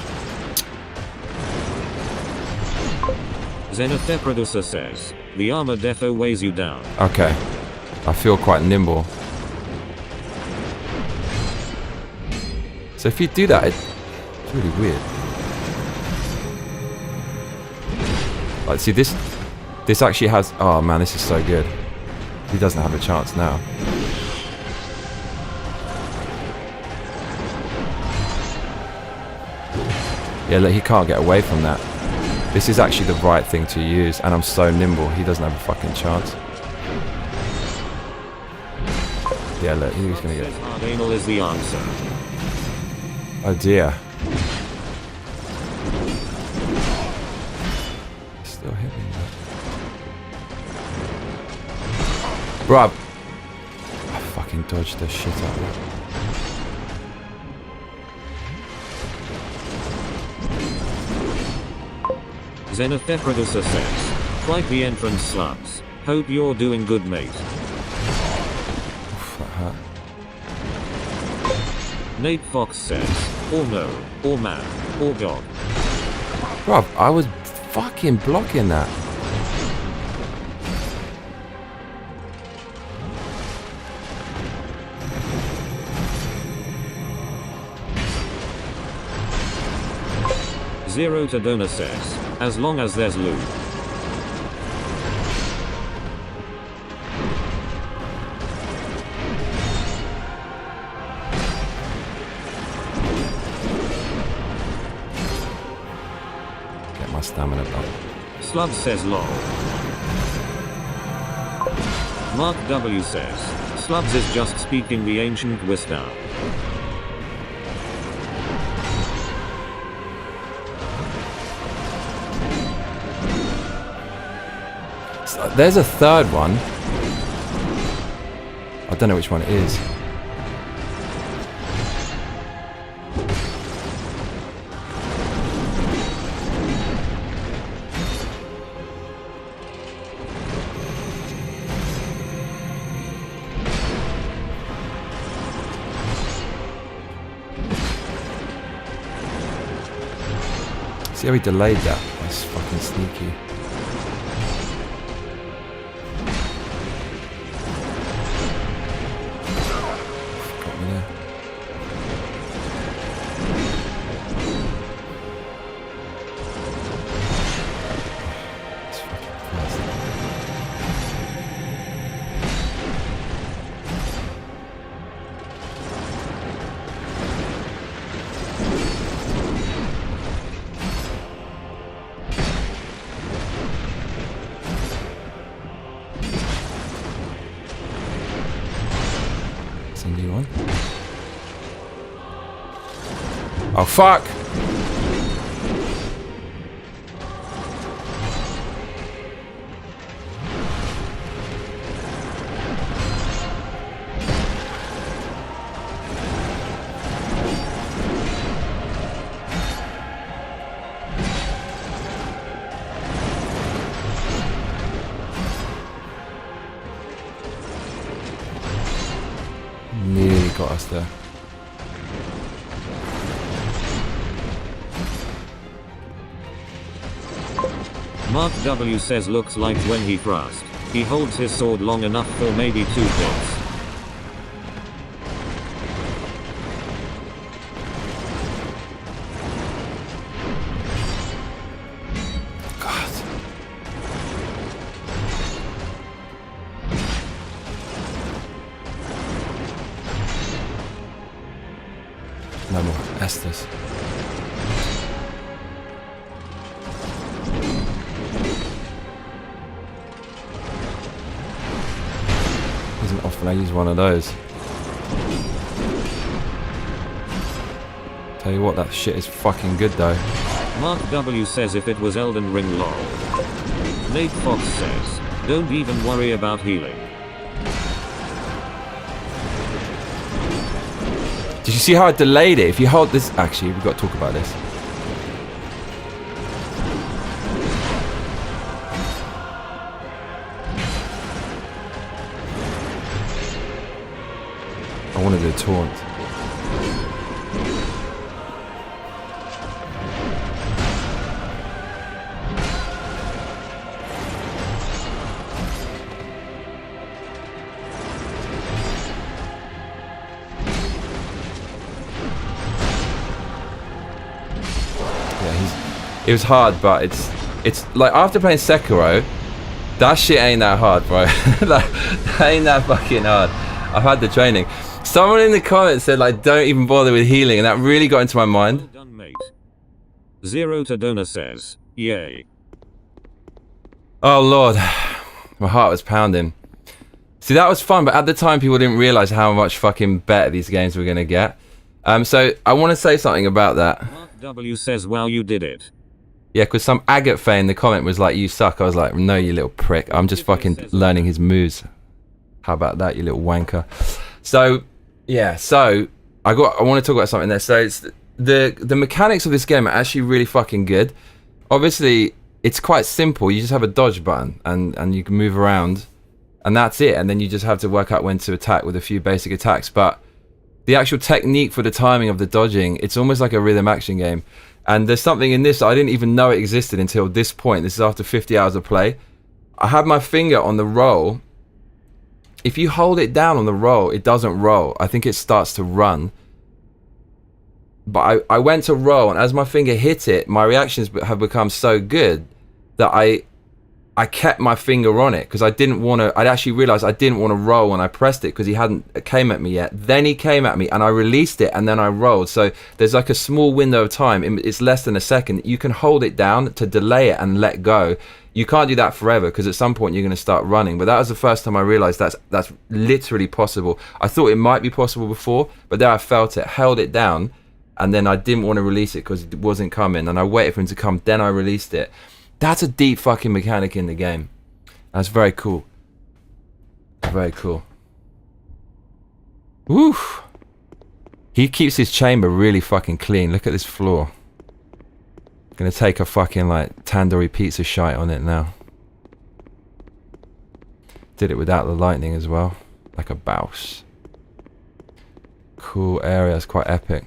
[SPEAKER 2] Zenith Producer says, the armor defo weighs you down.
[SPEAKER 1] Okay. I feel quite nimble. So if you do that, it's really weird. Like, see this actually has, oh man, this is so good. He doesn't have a chance now. Yeah, look, he can't get away from that. This is actually the right thing to use, and I'm so nimble, he doesn't have a fucking chance. Yeah, look, he's gonna get it.
[SPEAKER 2] Hard anal is the answer.
[SPEAKER 1] Oh dear. Still hitting me. Bruh. I fucking dodged the shit out of it.
[SPEAKER 2] Zenith Producer says, quite the entrance sluts. Hope you're doing good, mate.
[SPEAKER 1] Oof, that hurt.
[SPEAKER 2] Nate Fox says, or no, or man, or god.
[SPEAKER 1] Bruv, I was fucking blocking that.
[SPEAKER 2] Zero to Donor says, as long as there's loot.
[SPEAKER 1] Get my stamina back.
[SPEAKER 2] Slub says lol. Mark W says, Slubs is just speaking the ancient wisdom.
[SPEAKER 1] There's a third one. I don't know which one it is. See how he delayed that? That's fucking sneaky. One. Oh fuck! Nearly got us there.
[SPEAKER 2] Mark W says looks like when he thrust, he holds his sword long enough for maybe 2 hits.
[SPEAKER 1] No more Estes. Isn't often I use one of those. Tell you what, that shit is fucking good though.
[SPEAKER 2] Mark W says if it was Elden Ring lol. Nate Fox says, don't even worry about healing.
[SPEAKER 1] Did you see how I delayed it? If you hold this, actually, we've got to talk about this. I want to do a taunt. It was hard, but it's like after playing Sekiro, that shit ain't that hard, bro. Like, that ain't that fucking hard. I've had the training. Someone in the comments said like, don't even bother with healing, and that really got into my mind.
[SPEAKER 2] Well done, mate. Zero to Dona says, yay.
[SPEAKER 1] Oh lord, my heart was pounding. See, that was fun, but at the time people didn't realize how much fucking better these games were gonna get. So I want to say something about that.
[SPEAKER 2] Mark W says, wow, you did it.
[SPEAKER 1] Yeah, because some agate fan in the comment was like, you suck. I was like, no, you little prick. I'm just fucking learning his moves. How about that, you little wanker? So, yeah, so I want to talk about something there. So it's the mechanics of this game are actually really fucking good. Obviously, it's quite simple. You just have a dodge button and you can move around and that's it. And then you just have to work out when to attack with a few basic attacks. But the actual technique for the timing of the dodging, it's almost like a rhythm action game. And there's something in this I didn't even know it existed until this point. This is after 50 hours of play. I had my finger on the roll. If you hold it down on the roll, it doesn't roll. I think it starts to run. But I went to roll, and as my finger hit it, my reactions have become so good that I kept my finger on it because I didn't want to. I'd actually realized I didn't want to roll when I pressed it because he hadn't came at me yet. Then he came at me and I released it and then I rolled. So there's like a small window of time. It's less than a second. You can hold it down to delay it and let go. You can't do that forever because at some point you're going to start running. But that was the first time I realized that's literally possible. I thought it might be possible before, but then I felt it, held it down, and then I didn't want to release it because it wasn't coming. And I waited for him to come. Then I released it. That's a deep fucking mechanic in the game. That's very cool. Very cool. Woo! He keeps his chamber really fucking clean. Look at this floor. Gonna take a fucking like tandoori pizza shite on it now. Did it without the lightning as well. Like a bouse. Cool area. It's quite epic.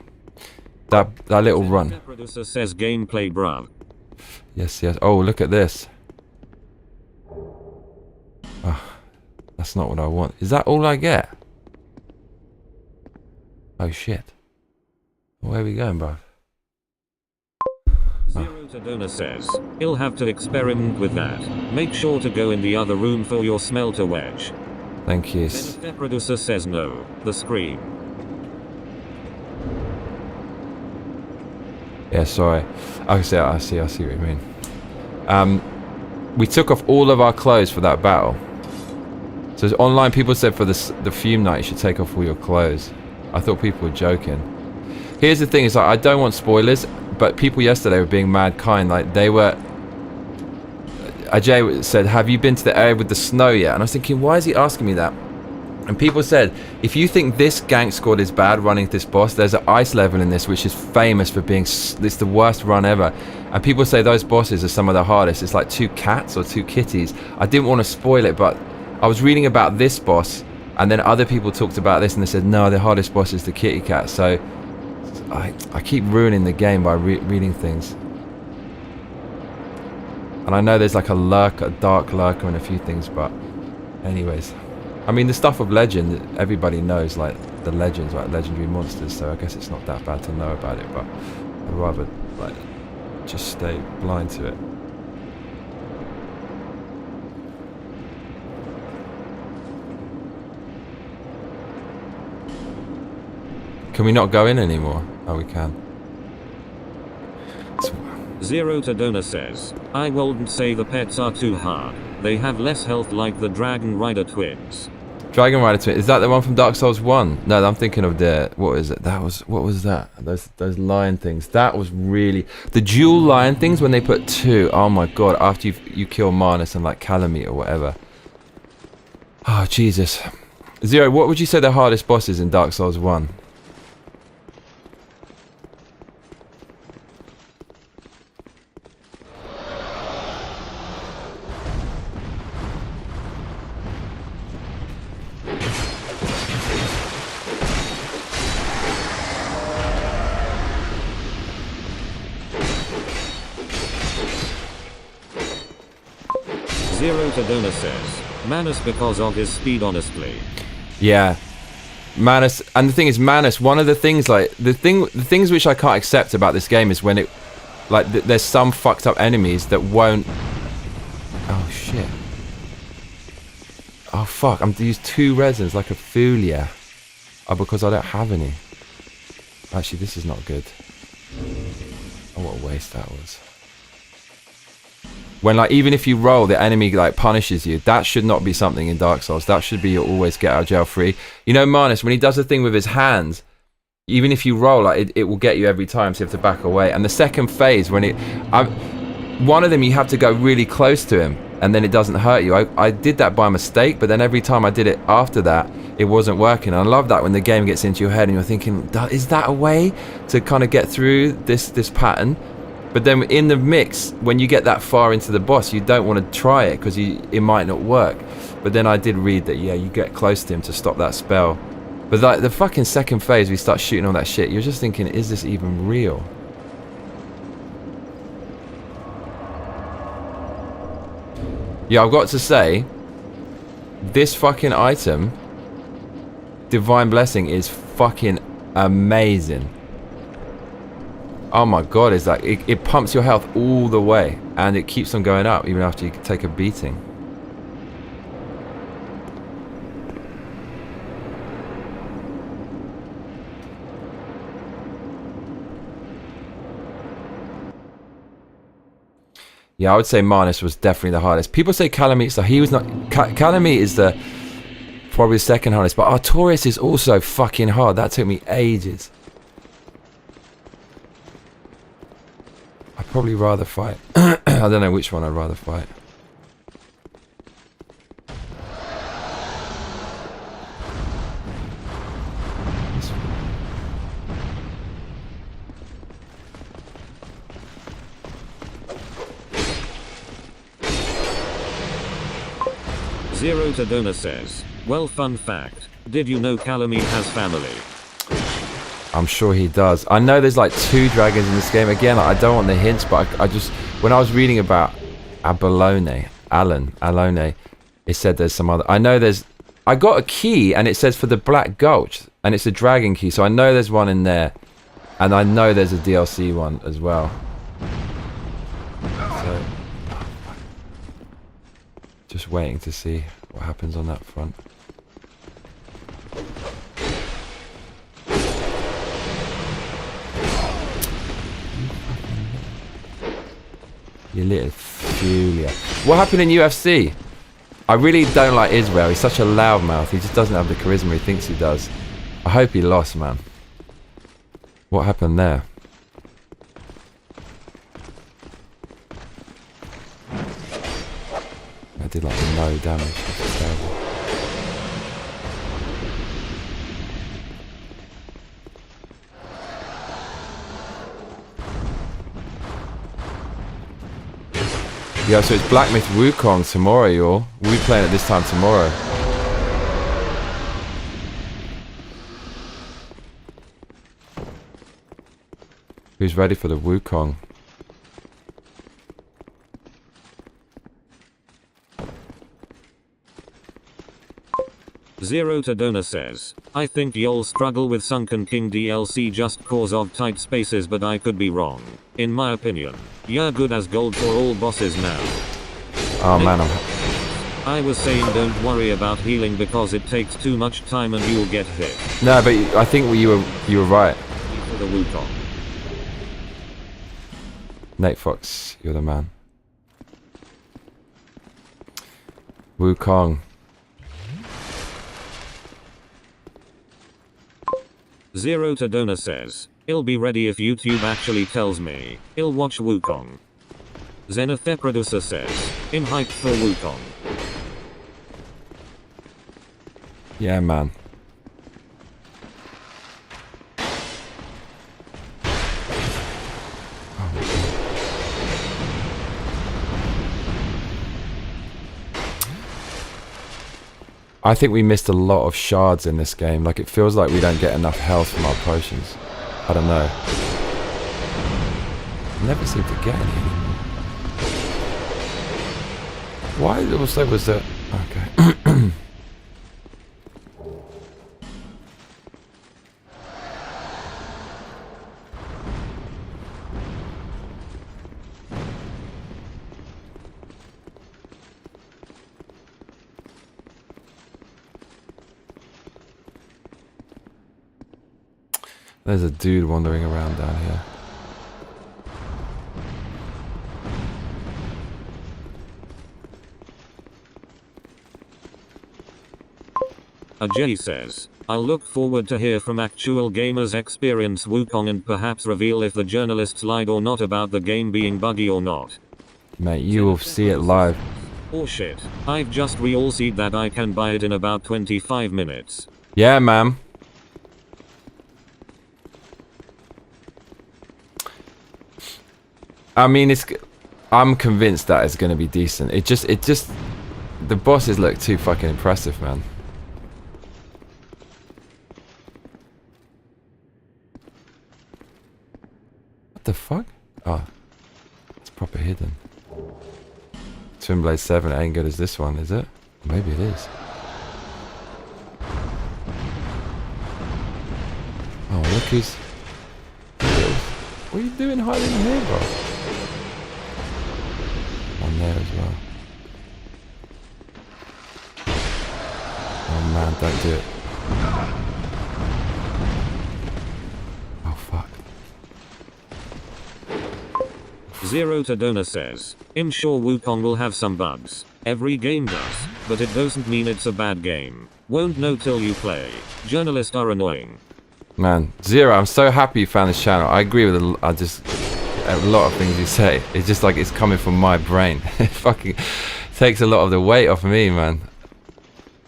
[SPEAKER 1] That little run.
[SPEAKER 2] Producer says gameplay, bruv.
[SPEAKER 1] Yes, yes. Oh, look at this. Oh, that's not what I want. Is that all I get? Oh, shit. Where are we going, bro?
[SPEAKER 2] Zero to Dona says, you'll have to experiment with that. Make sure to go in the other room for your smelter wedge.
[SPEAKER 1] Thank you.
[SPEAKER 2] The producer says no. The scream.
[SPEAKER 1] Yeah, sorry. I see what you mean. We took off all of our clothes for that battle. So online people said for the Fume Knight you should take off all your clothes. I thought people were joking. Here's the thing, is like I don't want spoilers, but people yesterday were being mad kind. Like they were. Ajay said, "Have you been to the area with the snow yet?" And I was thinking, why is he asking me that? And people said, if you think this gank squad is bad running this boss, there's an ice level in this which is famous for being it's the worst run ever. And people say those bosses are some of the hardest. It's like 2 cats or 2 kitties. I didn't want to spoil it, but I was reading about this boss, and then other people talked about this, and they said, no, the hardest boss is the kitty cat. So I keep ruining the game by reading things. And I know there's like a dark lurker and a few things, but anyways. I mean, the stuff of legend, everybody knows, like, the legends, like, legendary monsters, so I guess it's not that bad to know about it, but I'd rather, like, just stay blind to it. Can we not go in anymore? Oh, we can.
[SPEAKER 2] Zero to Dona says, I wouldn't say the pets are too hard. They have less health like the Dragon Rider twins.
[SPEAKER 1] Dragon Rider Twin. Is that the one from Dark Souls 1? No, I'm thinking of the... What is it? What was that? Those lion things. That was really... The dual lion things when they put 2. Oh my god. After you kill Marnus and like Calamite or whatever. Oh, Jesus. Zero, what would you say the hardest boss is in Dark Souls 1?
[SPEAKER 2] Zero to Dona says, Manus because of his speed honestly.
[SPEAKER 1] Yeah. Manus, and the thing is, Manus, one of the things, like, the things which I can't accept about this game is when it, like, there's some fucked up enemies that won't... Oh, shit. Oh, fuck, I'm to use 2 resins like a fool, yeah. Oh, because I don't have any. Actually, this is not good. Oh, what a waste that was. When, like, even if you roll, the enemy, like, punishes you. That should not be something in Dark Souls. That should be you always get out of jail free. You know, Marnus, when he does the thing with his hands, even if you roll, like, it will get you every time, so you have to back away. And the second phase, when it... one of them, you have to go really close to him, and then it doesn't hurt you. I did that by mistake, but then every time I did it after that, it wasn't working. And I love that when the game gets into your head and you're thinking, is that a way to kind of get through this pattern? But then in the mix, when you get that far into the boss, you don't want to try it because it might not work. But then I did read that, yeah, you get close to him to stop that spell. But like the fucking second phase, we start shooting all that shit. You're just thinking, is this even real? Yeah, I've got to say, this fucking item, Divine Blessing, is fucking amazing. Oh my god, is that it pumps your health all the way and it keeps on going up even after you take a beating. Yeah, I would say Marnus was definitely the hardest. People say Calamite, so he was not... Calamite is probably the second hardest, but Artorias is also fucking hard. That took me ages. I'd probably rather fight. I don't know which one I'd rather fight.
[SPEAKER 2] Zero to Dona says, well, fun fact, did you know Calamite has family?
[SPEAKER 1] I'm sure he does. I know there's like 2 dragons in this game. Again, I don't want the hints, but I just... When I was reading about Alonne, it said there's some other... I know there's... I got a key, and it says for the Black Gulch, and it's a dragon key, so I know there's one in there. And I know there's a DLC one as well. So... Just waiting to see what happens on that front. You little Fulia. What happened in UFC? I really don't like Israel. He's such a loudmouth. He just doesn't have the charisma he thinks he does. I hope he lost, man. What happened there? I did like no damage. That's terrible. Yeah, so it's Black Myth Wukong tomorrow, y'all. We'll be playing it this time tomorrow. Who's ready for the Wukong?
[SPEAKER 2] Zero to Dona says, I think you'll struggle with Sunken King DLC just cause of tight spaces, but I could be wrong. In my opinion, you're good as gold for all bosses now.
[SPEAKER 1] Oh man,
[SPEAKER 2] I was saying don't worry about healing because it takes too much time and you'll get hit.
[SPEAKER 1] No, but I think you were right.
[SPEAKER 2] For the Wukong.
[SPEAKER 1] Nate Fox, you're the man. Wukong.
[SPEAKER 2] Zero to Donor says, "I'll be ready if YouTube actually tells me. I'll watch Wukong." Zenithe Producer says, "I'm hyped for Wukong."
[SPEAKER 1] Yeah, man. I think we missed a lot of shards in this game. Like, it feels like we don't get enough health from our potions. I don't know. Never seem to get any anymore. Why also was that? Okay. There's a dude wandering around down here.
[SPEAKER 2] Ajay says, "I'll look forward to hear from actual gamers experience Wukong and perhaps reveal if the journalists lied or not about the game being buggy or not."
[SPEAKER 1] Mate, you will see it live.
[SPEAKER 2] Oh shit, I've just real-seed that I can buy it in about 25 minutes.
[SPEAKER 1] Yeah, ma'am. I mean, I'm convinced that it's going to be decent. It just, the bosses look too fucking impressive, man. What the fuck? Oh, it's proper hidden. Twin Blade 7 ain't good as this one, is it? Maybe it is. Oh, look who's... What are you doing hiding in here, bro? One there as well. Oh man, don't do it. Oh fuck.
[SPEAKER 2] Zero to Donor says, "I'm sure Wukong will have some bugs. Every game does, but it doesn't mean it's a bad game. Won't know till you play. Journalists are annoying."
[SPEAKER 1] Man, Zero, I'm so happy you found this channel. I agree with a lot of things you say. It's just like it's coming from my brain. It fucking takes a lot of the weight off me, man.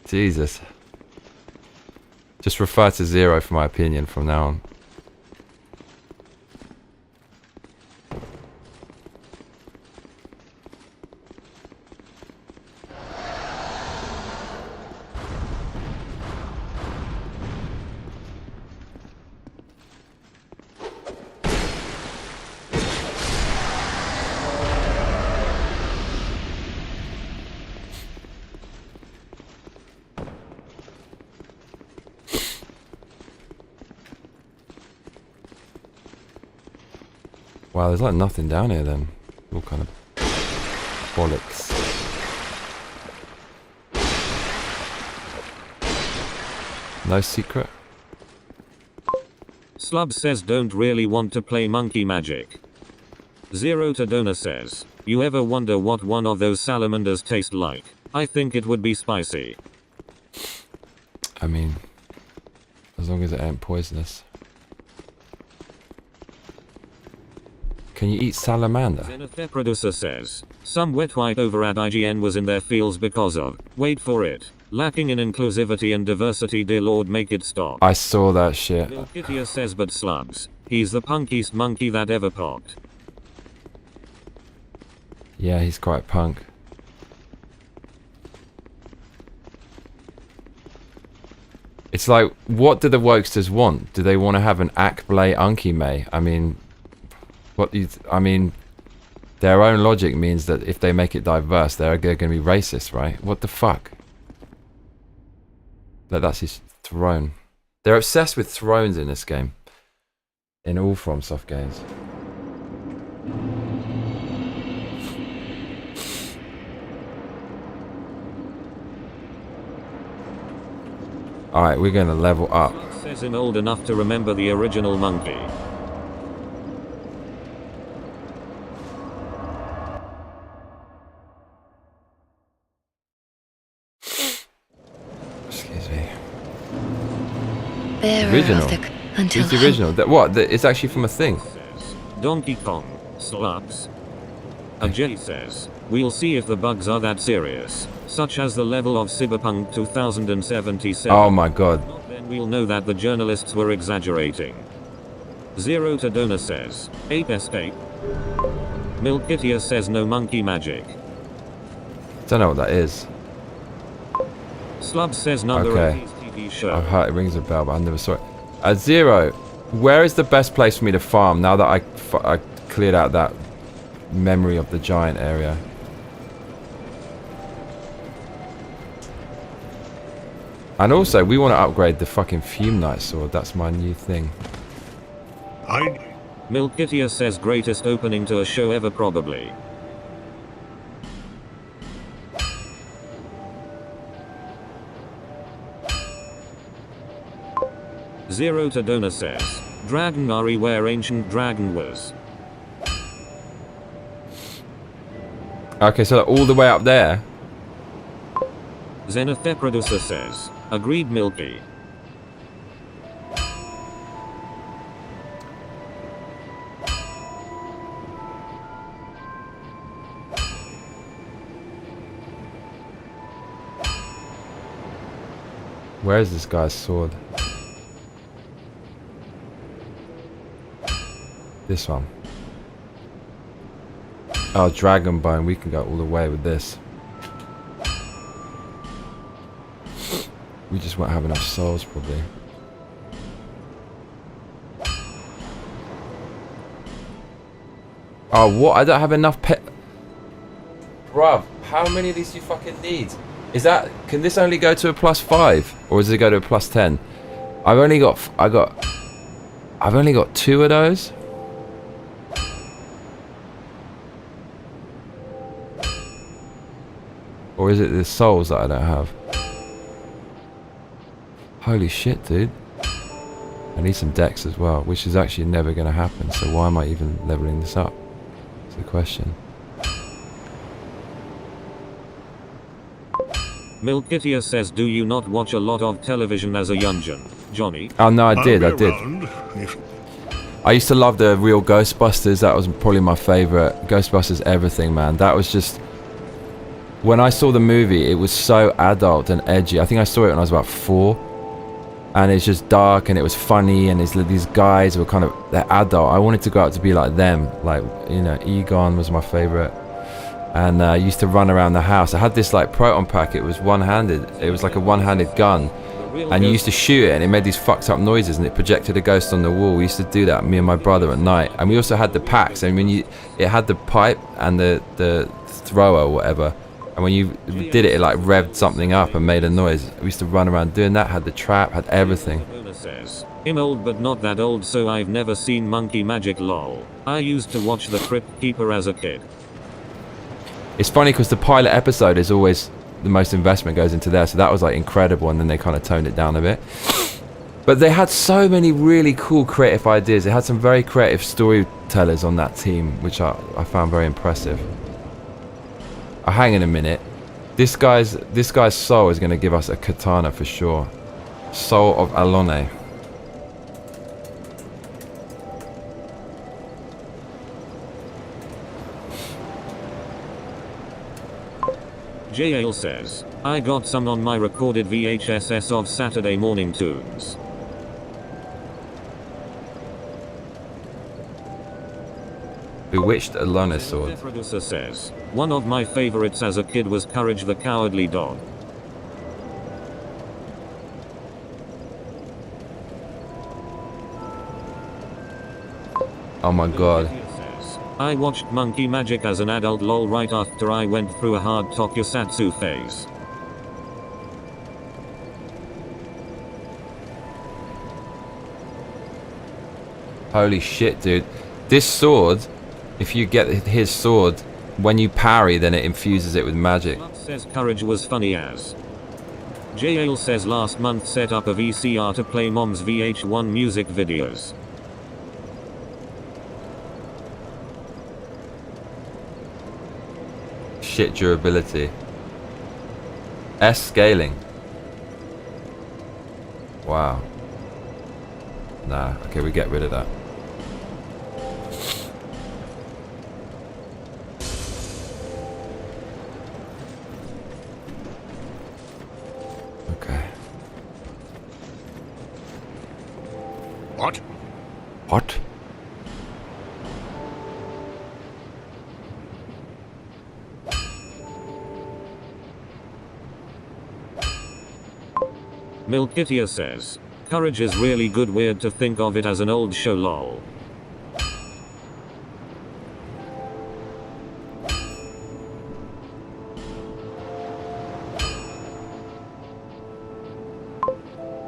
[SPEAKER 1] Jesus. Just refer to Zero for my opinion from now on. Wow, there's like nothing down here then. All kind of bollocks. No secret?
[SPEAKER 2] Slub says, "Don't really want to play Monkey Magic." Zero to Donor says, "You ever wonder what one of those salamanders taste like? I think it would be spicy."
[SPEAKER 1] I mean, as long as it ain't poisonous. Can you eat salamander?
[SPEAKER 2] Zenithe Producer says, "Some wet white over at IGN was in their feels because of, wait for it, lacking in inclusivity and diversity. Dear Lord, make it stop."
[SPEAKER 1] I saw that shit.
[SPEAKER 2] Milkitia says, "But Slubs, he's the punkiest monkey that ever popped."
[SPEAKER 1] Yeah, he's quite punk. It's like, what do the wokesters want? Do they want to have an Akblay Unky May? I mean, their own logic means that if they make it diverse, they're going to be racist, right? What the fuck? That's his throne. They're obsessed with thrones in this game. In all FromSoft games. Alright, we're going to level up.
[SPEAKER 2] Says I'm old enough to remember the original monkey.
[SPEAKER 1] Excuse me.
[SPEAKER 3] Bearer
[SPEAKER 1] Original.
[SPEAKER 3] of the until
[SPEAKER 1] Who's the original? That what? It's actually from a thing.
[SPEAKER 2] Donkey Kong, slugs. A J says, we'll see if the bugs are that serious, such as the level of Cyberpunk 2077.
[SPEAKER 1] Oh my god.
[SPEAKER 2] Then we'll know that the journalists were exaggerating. Zero to Donor says, Ape Escape. Milkitia says no monkey magic.
[SPEAKER 1] Don't know what that is.
[SPEAKER 2] Slub says number
[SPEAKER 1] Okay.
[SPEAKER 2] 80's TV show.
[SPEAKER 1] I've heard it rings a bell, but I never saw it. Zero, where is the best place for me to farm now that I cleared out that memory of the giant area? And also, we want to upgrade the fucking Fume Knight sword. That's my new thing.
[SPEAKER 2] Milkitia says greatest opening to a show ever probably. Zero to Donor says, Dragon Ari where ancient dragon was.
[SPEAKER 1] Okay, so all the way up there.
[SPEAKER 2] Zenithe Producer says, agreed Milky.
[SPEAKER 1] Where is this guy's sword? This one. Oh, Dragon Bone. We can go all the way with this. We just won't have enough souls, probably. Oh, what? I don't have enough pet. Bruv, how many of these do you fucking need? Is that... Can this only go to a +5? Or does it go to a +10? I've only got 2 of those. Or is it the souls that I don't have? Holy shit, dude. I need some decks as well, which is actually never going to happen. So why am I even leveling this up? That's the question.
[SPEAKER 2] Milkitia says, do you not watch a lot of television as a youngin, Johnny?
[SPEAKER 1] Oh no, I did. I used to love the real Ghostbusters. That was probably my favourite. Ghostbusters everything, man. That was just... When I saw the movie, it was so adult and edgy. I think I saw it when I was about 4. And it's just dark and it was funny and these guys were kind of... They're adult. I wanted to go out to be like them. Like, you know, Egon was my favourite. And I used to run around the house. I had this like proton pack. It was one-handed. It was like a one-handed gun. And you used to shoot it and it made these fucked up noises and it projected a ghost on the wall. We used to do that, me and my brother, at night. And we also had the packs. And when it had the pipe and the thrower or whatever. And when you did it, it like revved something up and made a noise. We used to run around doing that, had the trap, had everything.
[SPEAKER 2] I'm old but not that old, so I've never seen monkey magic lol. I used to watch The Crypt Keeper as a kid.
[SPEAKER 1] It's funny because the pilot episode is always the most investment goes into there. So that was like incredible and then they kind of toned it down a bit. But they had so many really cool creative ideas. They had some very creative storytellers on that team, which I found very impressive. Hang in a minute. This guy's soul is going to give us a katana for sure. Soul of Alonne.
[SPEAKER 2] JL says, I got some on my recorded VHSs of Saturday morning tunes.
[SPEAKER 1] Bewitched Alonne sword.
[SPEAKER 2] The producer says, one of my favorites as a kid was Courage the Cowardly Dog.
[SPEAKER 1] Oh my god.
[SPEAKER 2] I watched Monkey Magic as an adult lol right after I went through a hard tokusatsu phase.
[SPEAKER 1] Holy shit, dude. This sword, if you get his sword, when you parry, then it infuses it with magic.
[SPEAKER 2] Says Courage was funny as. JL says last month set up a VCR to play mom's VH1 music videos.
[SPEAKER 1] Shit durability. S scaling. Wow. Nah, okay, we get rid of that. Okay.
[SPEAKER 3] What?
[SPEAKER 1] What?
[SPEAKER 2] Milkitia says, courage is really good, weird to think of it as an old show lol.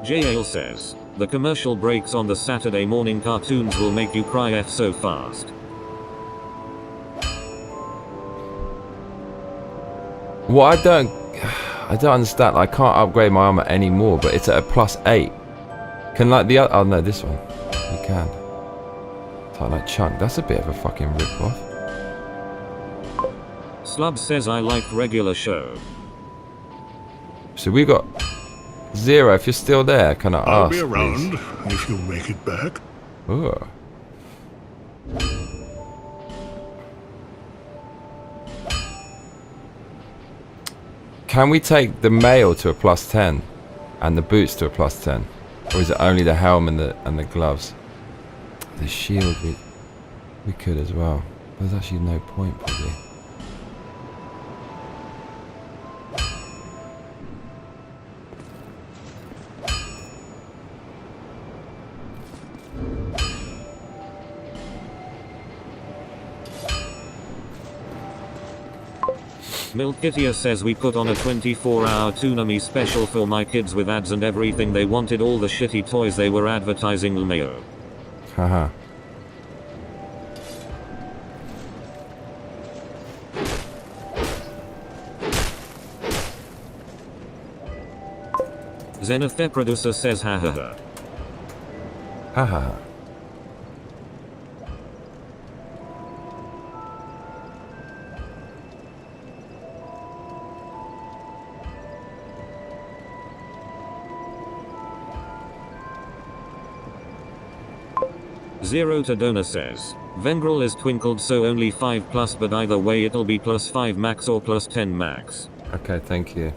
[SPEAKER 2] JL says, the commercial breaks on the Saturday morning cartoons will make you cry F so fast.
[SPEAKER 1] What I don't understand. I can't upgrade my armor anymore, but it's at a +8. Can like the other? Oh no, this one. You can. Type like chunk. That's a bit of a fucking rip-off.
[SPEAKER 2] Slub says I liked regular show.
[SPEAKER 1] So we got 0. If you're still there, can I
[SPEAKER 3] I'll
[SPEAKER 1] ask,
[SPEAKER 3] be around
[SPEAKER 1] please?
[SPEAKER 3] if you'll make it back.
[SPEAKER 1] Ooh. Can we take the mail to a +10 and the boots to a +10, or is it only the helm and the gloves? The shield we could as well. There's actually no point probably.
[SPEAKER 2] Milkitia says we put on a 24-hour Toonami special for my kids with ads and everything. They wanted all the shitty toys they were advertising. LMAO.
[SPEAKER 1] Haha.
[SPEAKER 2] Zenith producer says hahaha.
[SPEAKER 1] Haha.
[SPEAKER 2] Zero to Dona says, Vengrel is twinkled, so only 5+, but either way it'll be +5 max or +10 max.
[SPEAKER 1] Okay, thank you.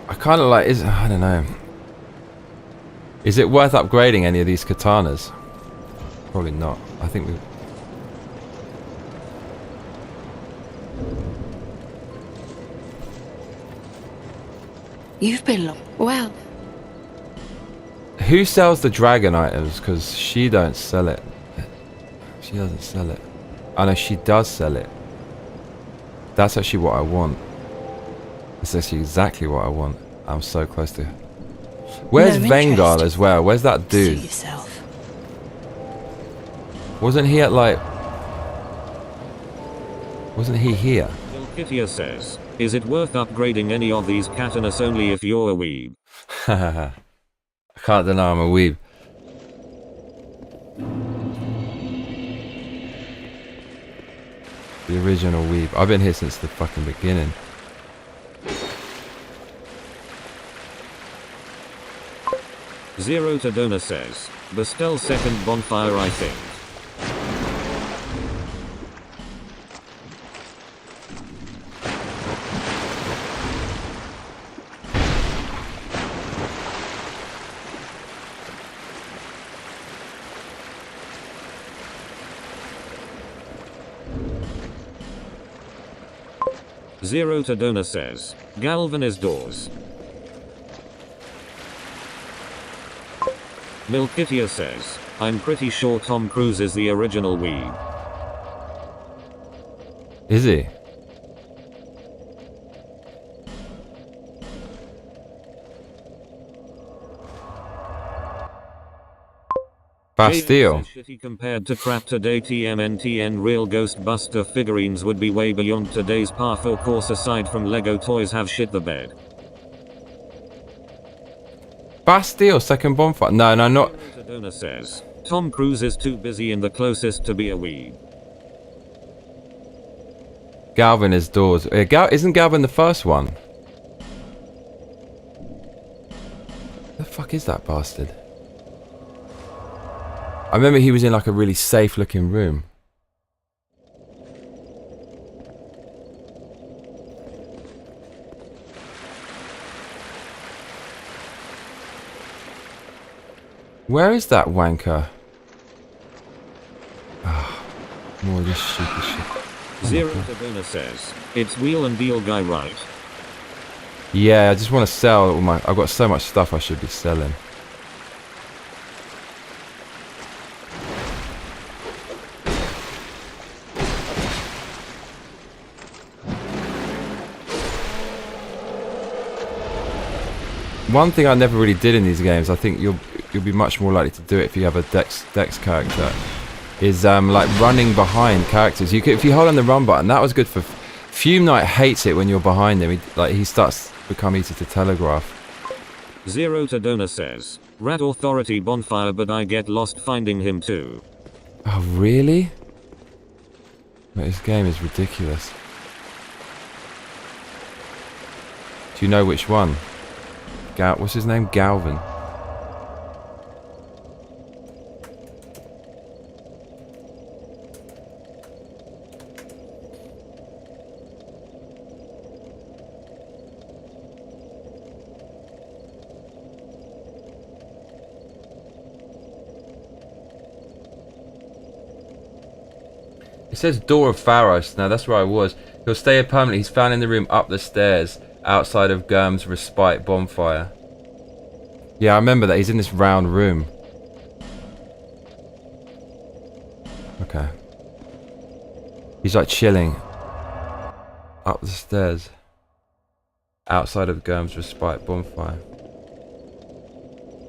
[SPEAKER 1] I kind of like, I don't know. Is it worth upgrading any of these katanas? Probably not. I think we...
[SPEAKER 4] You've been well.
[SPEAKER 1] Who sells the dragon items? Because she don't sell it. She doesn't sell it. Oh no, she does sell it. That's actually what I want. That's actually exactly what I want. I'm so close to... Where's
[SPEAKER 4] No
[SPEAKER 1] Vengar
[SPEAKER 4] interest.
[SPEAKER 1] as well? Where's that
[SPEAKER 4] Suit
[SPEAKER 1] dude?
[SPEAKER 4] yourself.
[SPEAKER 1] Wasn't he at like... Wasn't he here?
[SPEAKER 2] Milkitia says, is it worth upgrading any of these katanas only if you're a weeb?
[SPEAKER 1] I can't deny I'm a weeb. The original weeb. I've been here since the fucking beginning.
[SPEAKER 2] Zero to Dona says, Bastel second bonfire I think. Zero to Dona says, Galvan is doors. Milkitia says, I'm pretty sure Tom Cruise is the original weeb.
[SPEAKER 1] Is he? Bastille.
[SPEAKER 2] Shitty compared to crap today. TMNTN real Ghostbuster figurines would be way beyond today's powerful course. Aside from Lego toys have shit the bed.
[SPEAKER 1] Bastille, second bonfire. No, no, not.
[SPEAKER 2] Sedona says, Tom Cruise is too busy and the closest to be a weeb.
[SPEAKER 1] Galvin is doors. Isn't Galvin the first one? The fuck is that bastard? I remember he was in like a really safe looking room. Where is that wanker? Ah, more of this stupid shit.
[SPEAKER 2] Zero Tadona says, it's wheel and deal guy, right?
[SPEAKER 1] Yeah, I just want to sell all my... I've got so much stuff I should be selling. One thing I never really did in these games, I think you'll be much more likely to do it if you have a Dex character, is like running behind characters. You could, if you hold on the run button, that was good for... Fume Knight hates it when you're behind him. He starts to become easy to telegraph.
[SPEAKER 2] Zero Tadona says, Rat Authority bonfire, but I get lost finding him too.
[SPEAKER 1] Oh, really? Mate, this game is ridiculous. Do you know which one? What's his name? Galvin. It says Door of Pharos. Now that's where I was. He'll stay here permanently. He's found in the room up the stairs outside of Gurm's Respite bonfire. Yeah, I remember that. He's in this round room. Okay. He's like chilling up the stairs outside of Gurm's Respite bonfire.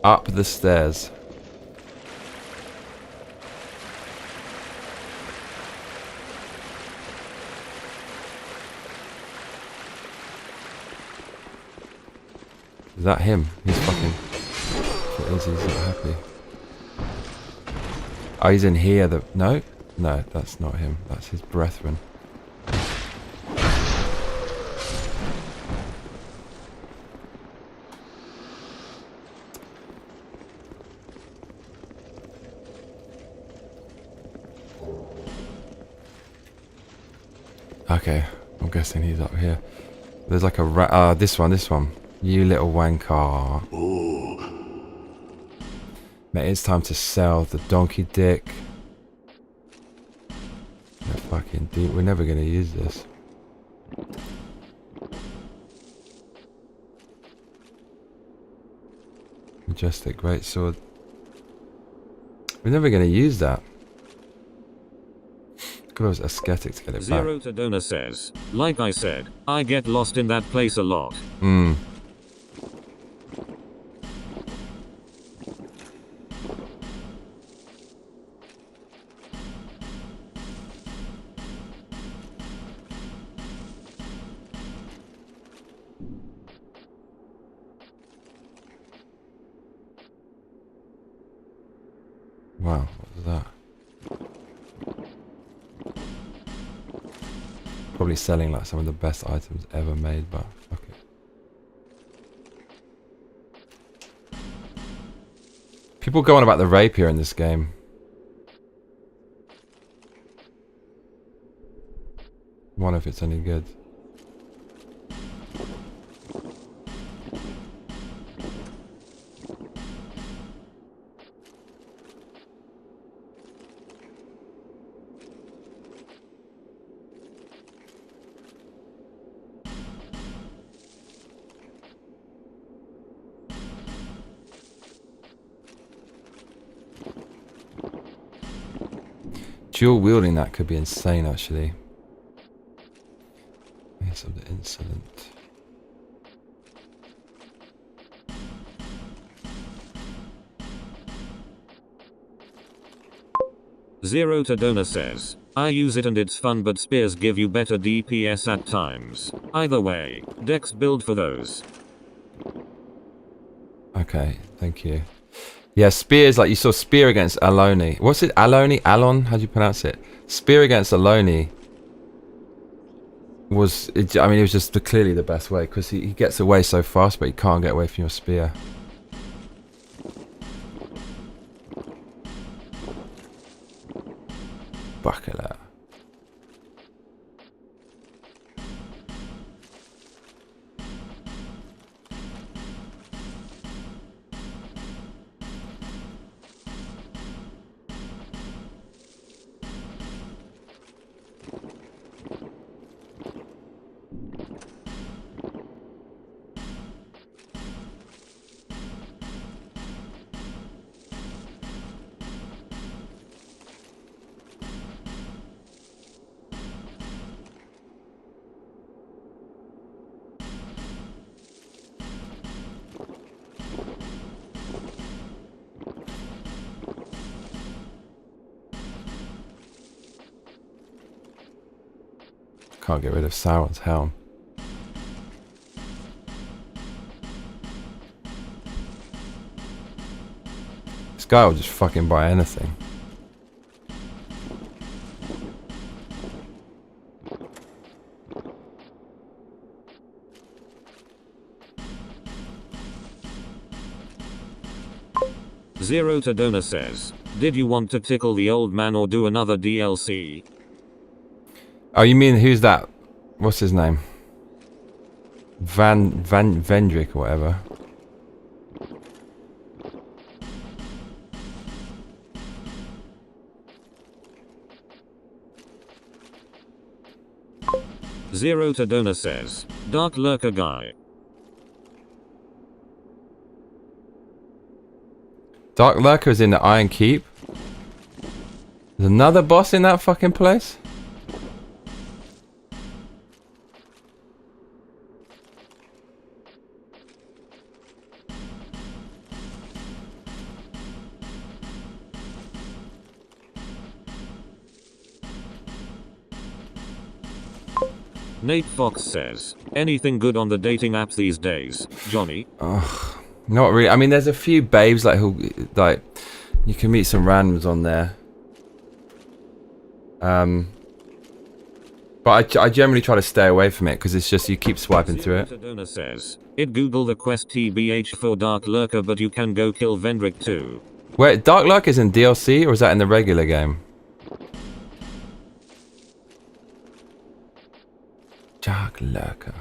[SPEAKER 1] Up the stairs. Is that him? He's fucking... What is he? He's not happy. Oh, he's in here. No? No, that's not him. That's his brethren. Okay, I'm guessing he's up here. There's like a rat... this one. You little wanker. Mate, it's time to sell the donkey dick. That fucking deep. We're never gonna use this. Majestic greatsword. We're never gonna use that. God, it was ascetic to get it back.
[SPEAKER 2] Zero Tadona says, like I said, I get lost in that place a lot.
[SPEAKER 1] Wow, what was that? Probably selling like some of the best items ever made, but fuck it. People go on about the rapier in this game. I wonder if it's any good. Dual wielding that could be insane, actually. Here's something insolent.
[SPEAKER 2] Zero Tadona says, I use it and it's fun, but spears give you better DPS at times. Either way, Dex build for those.
[SPEAKER 1] Okay, thank you. Yeah, spears, like you saw spear against Alonne. What's it? Alonne? How do you pronounce it? Spear against Alonne was, I mean, it was just clearly the best way because he gets away so fast, but he can't get away from your spear. Buckler. Can't get rid of Sauron's helm. This guy will just fucking buy anything.
[SPEAKER 2] Zero to Donor says, did you want to tickle the old man or do another DLC?
[SPEAKER 1] Oh, you mean who's that? What's his name? Vendrick or whatever.
[SPEAKER 2] Zero to Donor says, Dark Lurker guy.
[SPEAKER 1] Dark Lurker is in the Iron Keep. There's another boss in that fucking place?
[SPEAKER 2] Nate Fox says, anything good on the dating apps these days, Johnny?
[SPEAKER 1] Ugh, not really. I mean, there's a few babes like who, like, you can meet some randoms on there. But I generally try to stay away from it because it's just you keep swiping through it.
[SPEAKER 2] Donor says, it Google the quest TBH for Dark Lurker, but you can go kill Vendrick too.
[SPEAKER 1] Wait, Dark Lurker is in DLC or is that in the regular game? Dark Lurker.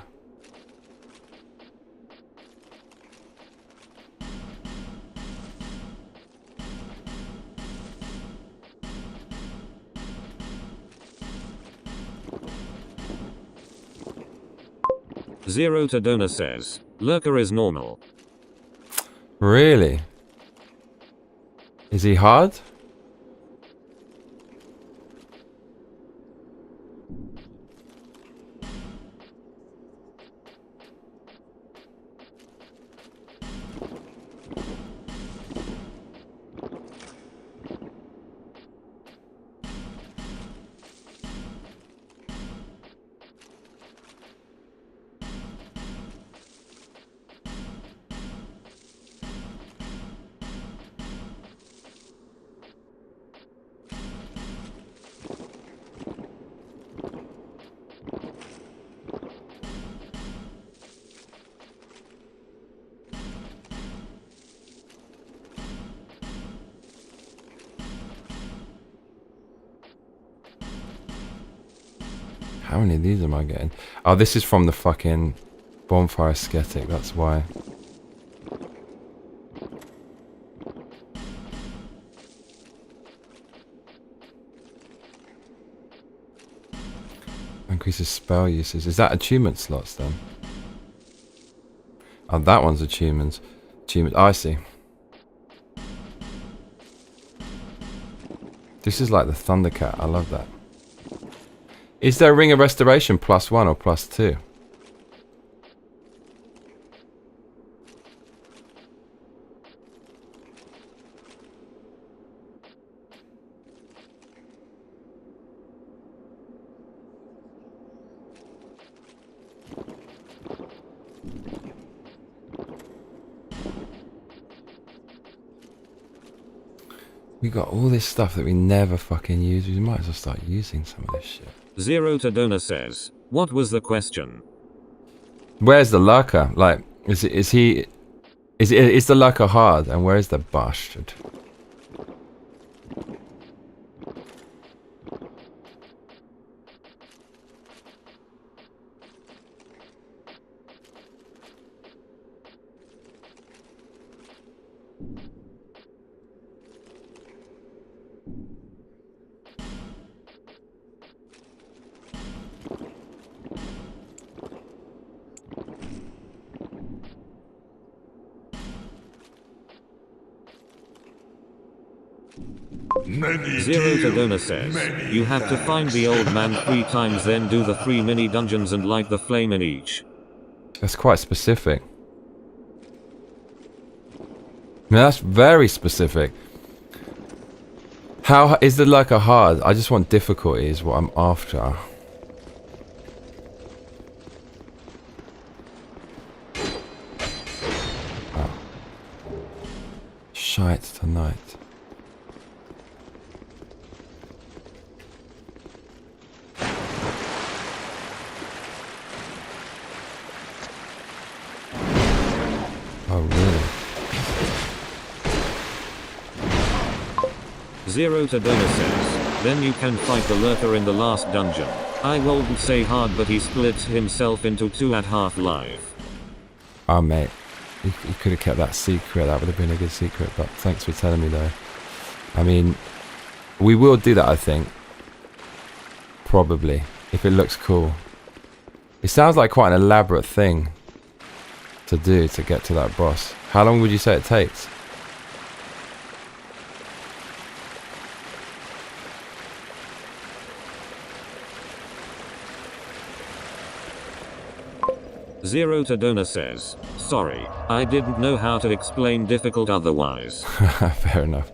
[SPEAKER 2] Zero to Donor says, Lurker is normal.
[SPEAKER 1] Really? Is he hard? How many of these am I getting? Oh, this is from the fucking bonfire aesthetic, that's why. Increases spell uses. Is that achievement slots then? Oh, that one's achievements. Achievement. Oh, I see. This is like the Thundercat. I love that. Is there a Ring of Restoration +1 or +2? We got all this stuff that we never fucking use. We might as well start using some of this shit.
[SPEAKER 2] Zero to Donor says, what was the question?
[SPEAKER 1] Where's the lurker? Like, is the lurker hard? And where is the bastard?
[SPEAKER 2] Zero to Donor says, you have to find the old man 3 times, then do the 3 mini dungeons and light the flame in each.
[SPEAKER 1] That's quite specific. I mean, that's very specific. How is there like a hard? I just want difficulty is what I'm after. Oh. Shite tonight. Oh really?
[SPEAKER 2] Zero to Donor says, then you can fight the lurker in the last dungeon. I wouldn't say hard, but he splits himself into 2 at half-life.
[SPEAKER 1] Oh mate, you could have kept that secret. That would have been a good secret, but thanks for telling me though. I mean, we will do that, I think. Probably, if it looks cool. It sounds like quite an elaborate thing to do to get to that boss. How long would you say it takes?
[SPEAKER 2] Zero to Donor says, sorry, I didn't know how to explain difficult otherwise.
[SPEAKER 1] Fair enough.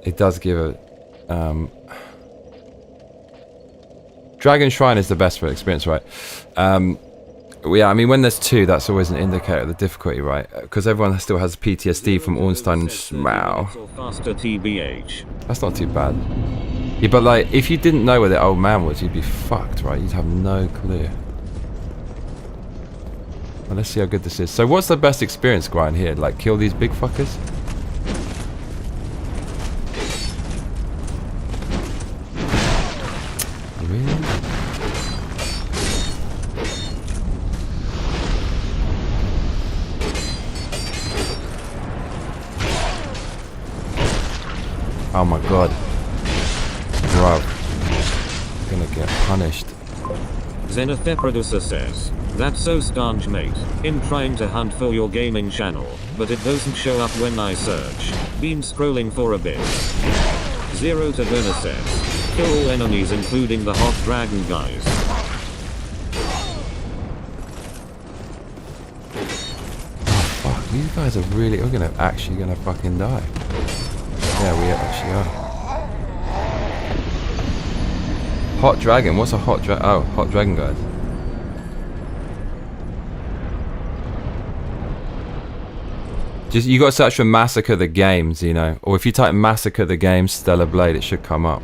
[SPEAKER 1] It does give a... Dragon Shrine is the best for experience, right? Yeah, I mean, when there's 2, that's always an indicator of the difficulty, right? Because everyone still has PTSD from Ornstein and Schmau.
[SPEAKER 2] Faster TBH.
[SPEAKER 1] That's not too bad. Yeah, but like, if you didn't know where the old man was, you'd be fucked, right? You'd have no clue. Well, let's see how good this is. So what's the best experience grind here? Like, kill these big fuckers? Really? Oh my god. Bro. I'm gonna get punished.
[SPEAKER 2] Zenith Producer says, that's so stanch mate, in trying to hunt for your gaming channel, but it doesn't show up when I search. Been scrolling for a bit. Zero to Donor says, kill all enemies including the hot dragon guys.
[SPEAKER 1] Oh fuck, these guys are really, we're actually gonna fucking die. Yeah, we actually are. Hot dragon, what's a hot dragon? Oh, hot dragon guys. Just, you gotta search for Massacre the Games, you know. Or if you type Massacre the Games Stellar Blade, it should come up.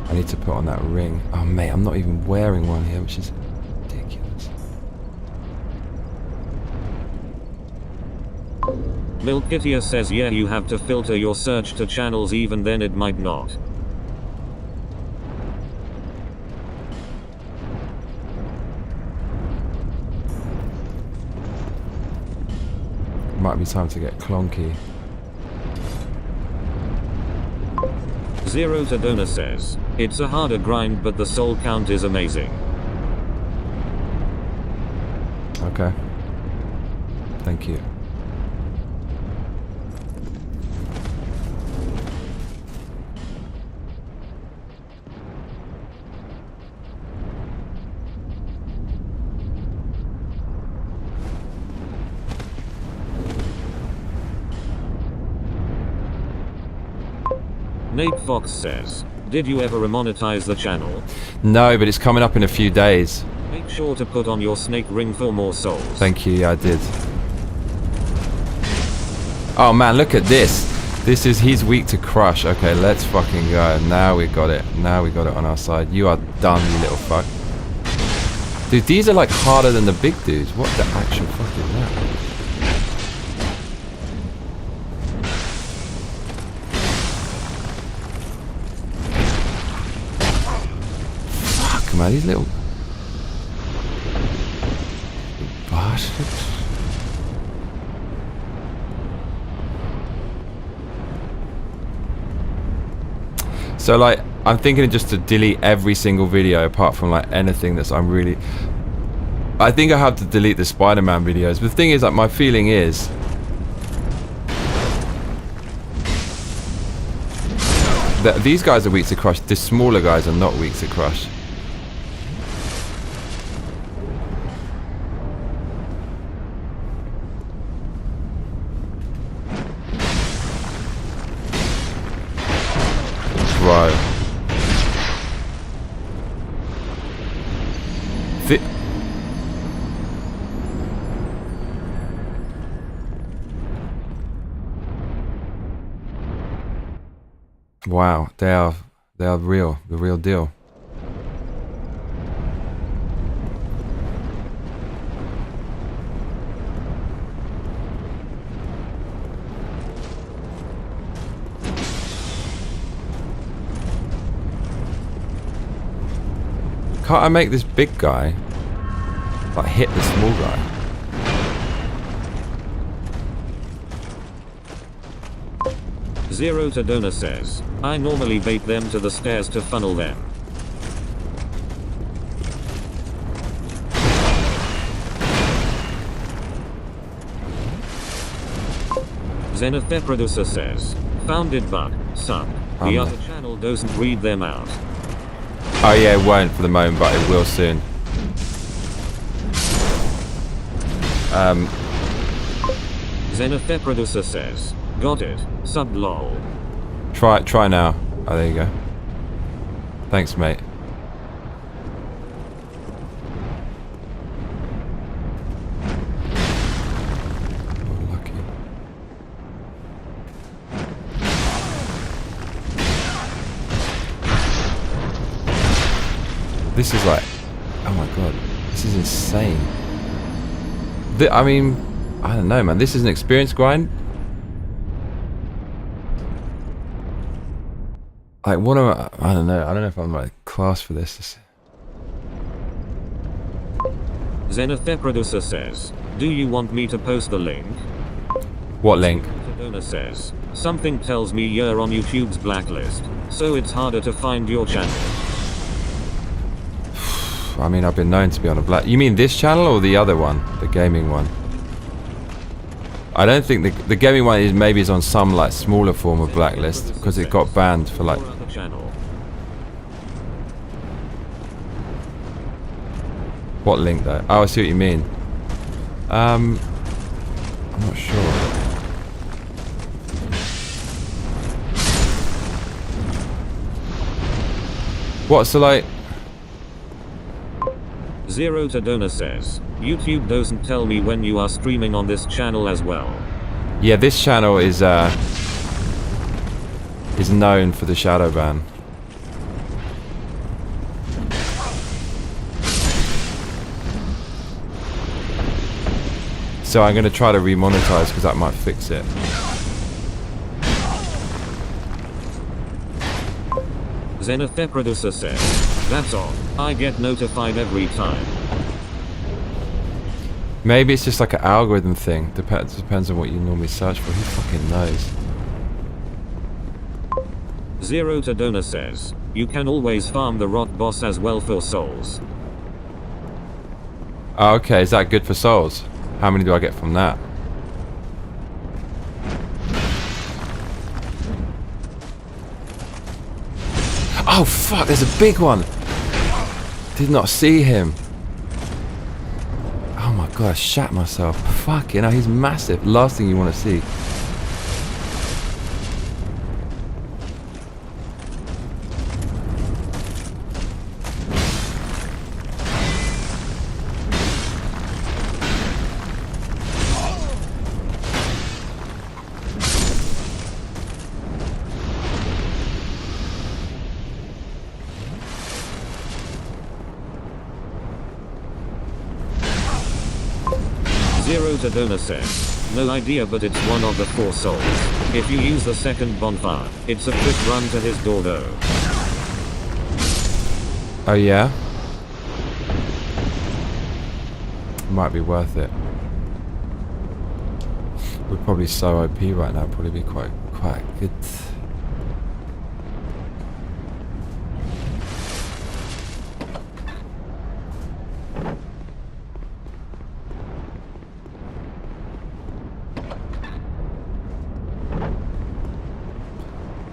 [SPEAKER 1] I need to put on that ring. Oh mate, I'm not even wearing one here, which is ridiculous.
[SPEAKER 2] Milkitia says, yeah, you have to filter your search to channels, even then it might not.
[SPEAKER 1] Might be time to get clonky.
[SPEAKER 2] Zero to Donor says, it's a harder grind, but the soul count is amazing.
[SPEAKER 1] Okay. Thank you.
[SPEAKER 2] Nate Fox says, did you ever monetize the channel?
[SPEAKER 1] No, but it's coming up in a few days.
[SPEAKER 2] Make sure to put on your snake ring for more souls.
[SPEAKER 1] Thank you, yeah, I did. Oh man, look at this. This is, he's weak to crush. Okay, let's fucking go. Now we got it. Now we got it on our side. You are done, you little fuck. Dude, these are like harder than the big dudes. What the actual fuck is that? Man, these little... So like, I'm thinking just to delete every single video apart from like anything that's I'm really... I think I have to delete the Spider-Man videos. But the thing is, like, my feeling is that these guys are weak to crush. The smaller guys are not weak to crush. Right. Wow, they are real, the real deal. Can't I make this big guy like hit the small guy?
[SPEAKER 2] Zero to Donor says, I normally bait them to the stairs to funnel them. Zenither Producer says, founded bug, sub. The other channel doesn't read them out.
[SPEAKER 1] Oh yeah, it won't for the moment, but it will soon.
[SPEAKER 2] Zenither Producer says, got it, sub lol.
[SPEAKER 1] Try now. Oh, there you go. Thanks, mate. Oh, lucky. This is like, oh my god, this is insane. I mean, I don't know, man. This is an experience grind. Like, what am I don't know. I don't know if I'm like class for this.
[SPEAKER 2] Zenither Producer says, do you want me to post the link?
[SPEAKER 1] What link?
[SPEAKER 2] Donor says, something tells me you're on YouTube's blacklist, so it's harder to find your channel.
[SPEAKER 1] I mean, I've been known to be on a black... You mean this channel or the other one? The gaming one? I don't think the gaming one is maybe on some like smaller form of blacklist because it got banned for like... What link though? Oh, I see what you mean. I'm not sure. What's the like...
[SPEAKER 2] Zero to Donor says, YouTube doesn't tell me when you are streaming on this channel as well.
[SPEAKER 1] Yeah, this channel is known for the shadow ban. So I'm going to try to remonetize because that might fix it.
[SPEAKER 2] Zenither Producer says, that's all. I get notified every time.
[SPEAKER 1] Maybe it's just like an algorithm thing. Depends on what you normally search for. Who fucking knows?
[SPEAKER 2] Zero to Donor says, you can always farm the rot boss as well for souls.
[SPEAKER 1] Oh, okay, is that good for souls? How many do I get from that? Oh fuck, there's a big one! Did not see him. Oh my god, I shat myself. Fuck, you know, he's massive. Last thing you want to see.
[SPEAKER 2] Zero to Donor says, no idea but it's one of the 4 souls. If you use the second bonfire, it's a quick run to his door though.
[SPEAKER 1] Oh yeah? Might be worth it. We're probably so OP right now. Probably be quite good.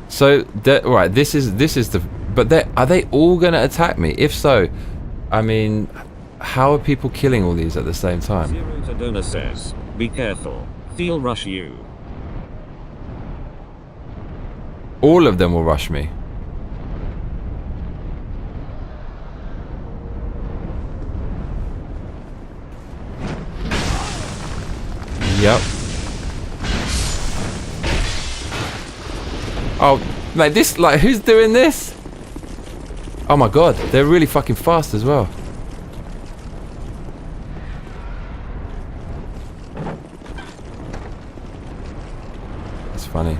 [SPEAKER 1] So right, this is the. But are they all gonna attack me? If so, I mean, how are people killing all these at the same time?
[SPEAKER 2] Zero to Donor says, be careful. They'll rush you.
[SPEAKER 1] All of them will rush me. Yep. Oh, mate, this, like, who's doing this? Oh my god, they're really fucking fast as well. It's funny.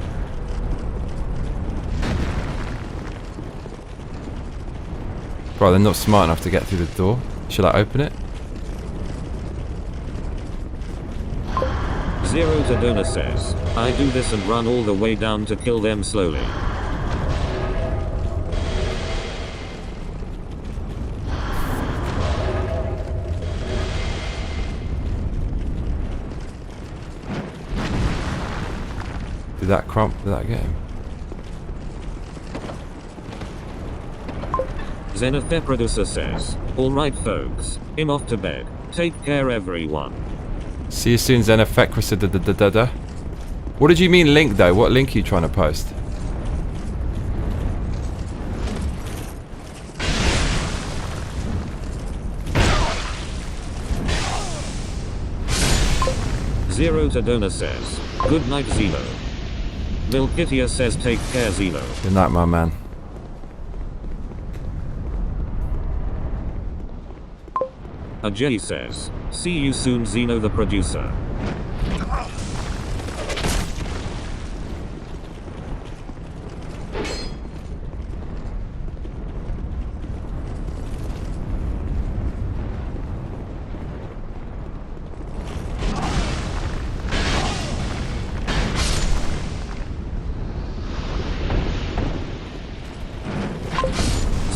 [SPEAKER 1] Bro, they're not smart enough to get through the door. Should I open it?
[SPEAKER 2] Zero to Donor says, I do this and run all the way down to kill them slowly.
[SPEAKER 1] Did that get him?
[SPEAKER 2] Zenith producer says, alright folks, I'm off to bed. Take care everyone.
[SPEAKER 1] See you soon, Zenith. What did you mean link though? What link are you trying to post?
[SPEAKER 2] Zero to Donor says, good night Zeno. Milkitia says take care Zeno.
[SPEAKER 1] Good night, my man.
[SPEAKER 2] Ajay says, see you soon Zeno the producer.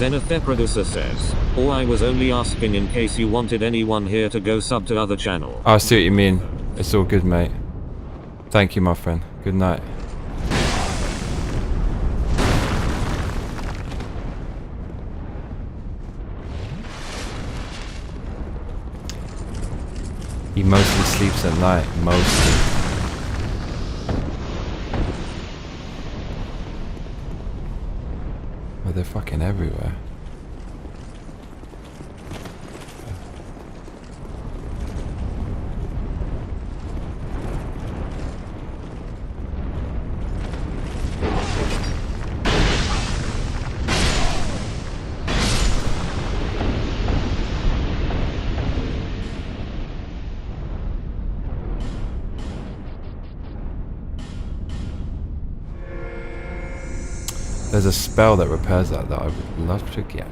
[SPEAKER 2] Zenith producer says, oh I was only asking in case you wanted anyone here to go sub to other channel.
[SPEAKER 1] I see what you mean. It's all good, mate. Thank you, my friend. Good night. He mostly sleeps at night. Mostly. Oh, they're fucking everywhere. There's a spell that repairs that I would love to get.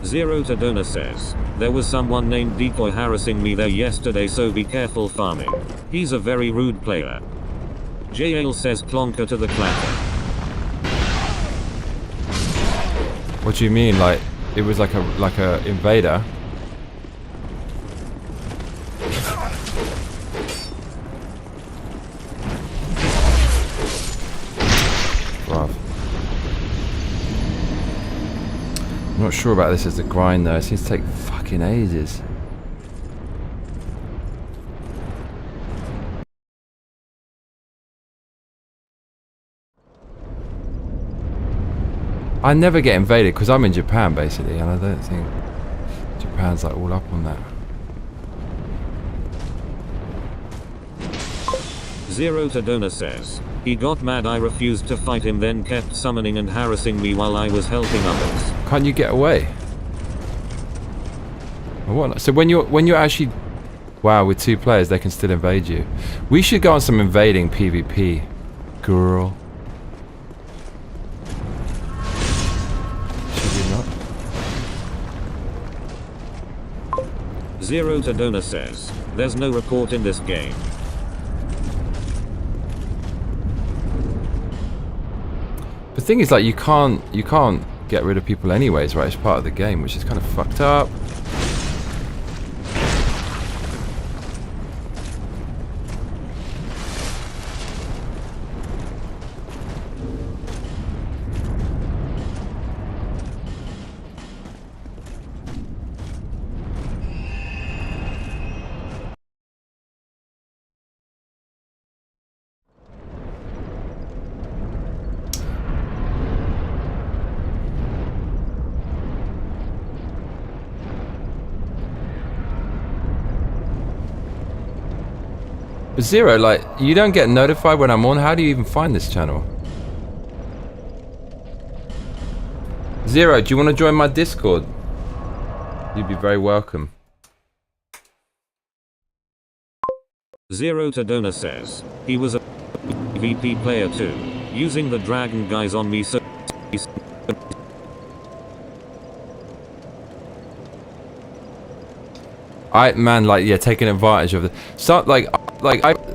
[SPEAKER 2] Zero to Donor says, there was someone named Decoy harassing me there yesterday so be careful farming. He's a very rude player. JL says clonker to the clacker.
[SPEAKER 1] What do you mean? Like it was like a invader? Bruv. I'm not sure about this as a grind though. It seems to take fucking ages. I never get invaded because I'm in Japan basically, and I don't think Japan's like all up on that.
[SPEAKER 2] Zero to Donor says, he got mad I refused to fight him then kept summoning and harassing me while I was helping others.
[SPEAKER 1] Can't you get away? Or what? So when you're actually, wow, with 2 players, they can still invade you. We should go on some invading PvP, girl. Should we not?
[SPEAKER 2] Zero to Donor says, there's no report in this game.
[SPEAKER 1] The thing is, like, you can't get rid of people anyways, right? It's part of the game, which is kind of fucked up. Zero, like, you don't get notified when I'm on. How do you even find this channel? Zero, do you want to join my Discord? You'd be very welcome.
[SPEAKER 2] Zero to Donor says, he was a PvP player too, using the dragon guys on me so
[SPEAKER 1] Man, like, yeah, taking advantage of the... So,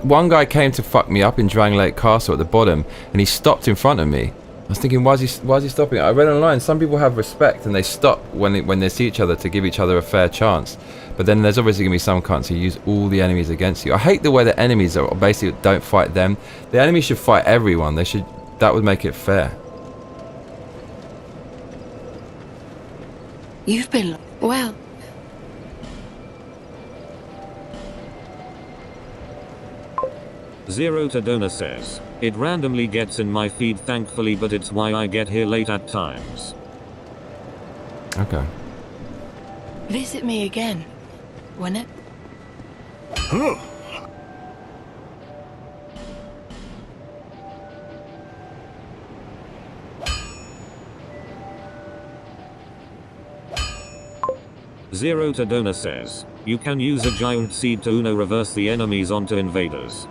[SPEAKER 1] one guy came to fuck me up in Drang Lake Castle at the bottom, and he stopped in front of me. I was thinking, why is he stopping? I read online, some people have respect, and they stop when they see each other to give each other a fair chance. But then there's obviously going to be some cunts who use all the enemies against you. I hate the way the enemies are basically don't fight them. The enemies should fight everyone. They should... That would make it fair.
[SPEAKER 4] You've been... well...
[SPEAKER 2] Zero to Donor says, it randomly gets in my feed thankfully, but it's why I get here late at times.
[SPEAKER 1] Okay.
[SPEAKER 4] Visit me again. When it...
[SPEAKER 3] Huh.
[SPEAKER 2] Zero to Donor says, you can use a giant seed to Uno reverse the enemies onto invaders.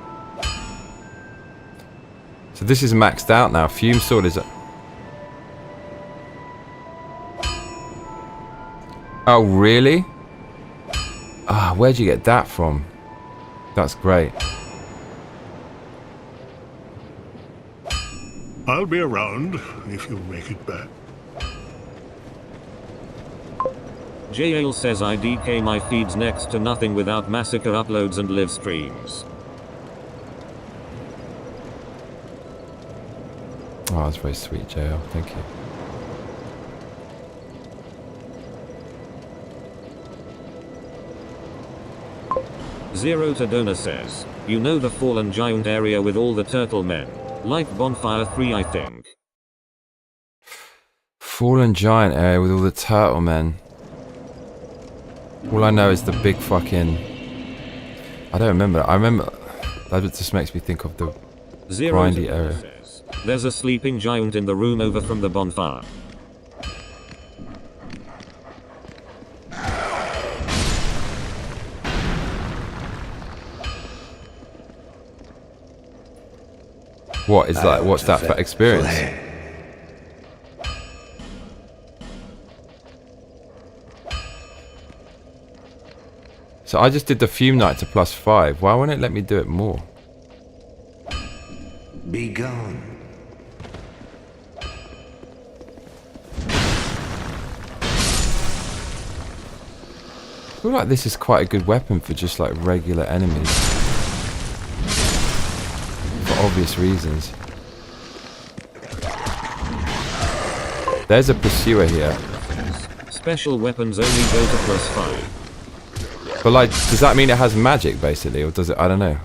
[SPEAKER 1] So this is maxed out now. Fume Sword is... Oh, really? Ah, where'd you get that from? That's great.
[SPEAKER 3] I'll be around if you make it back.
[SPEAKER 2] JL says I DK my feeds next to nothing without massacre uploads and live streams.
[SPEAKER 1] Oh, that's very sweet, JL. Thank you.
[SPEAKER 2] Zero to Donor says, you know the fallen giant area with all the turtle men. Like Bonfire 3 I think.
[SPEAKER 1] Fallen giant area with all the turtle men. All I know is the big fucking... I don't remember. I remember... That just makes me think of the
[SPEAKER 2] Zero
[SPEAKER 1] grindy area.
[SPEAKER 2] Says, there's a sleeping giant in the room over from the bonfire.
[SPEAKER 1] What is that? What's that for experience? So I just did the Fume Knight to +5. Why won't it let me do it more?
[SPEAKER 5] Be gone.
[SPEAKER 1] I feel like this is quite a good weapon for just like regular enemies. For obvious reasons. There's a pursuer here.
[SPEAKER 2] Special weapons only go to +5.
[SPEAKER 1] But like, does that mean it has magic basically, or does it? I don't know.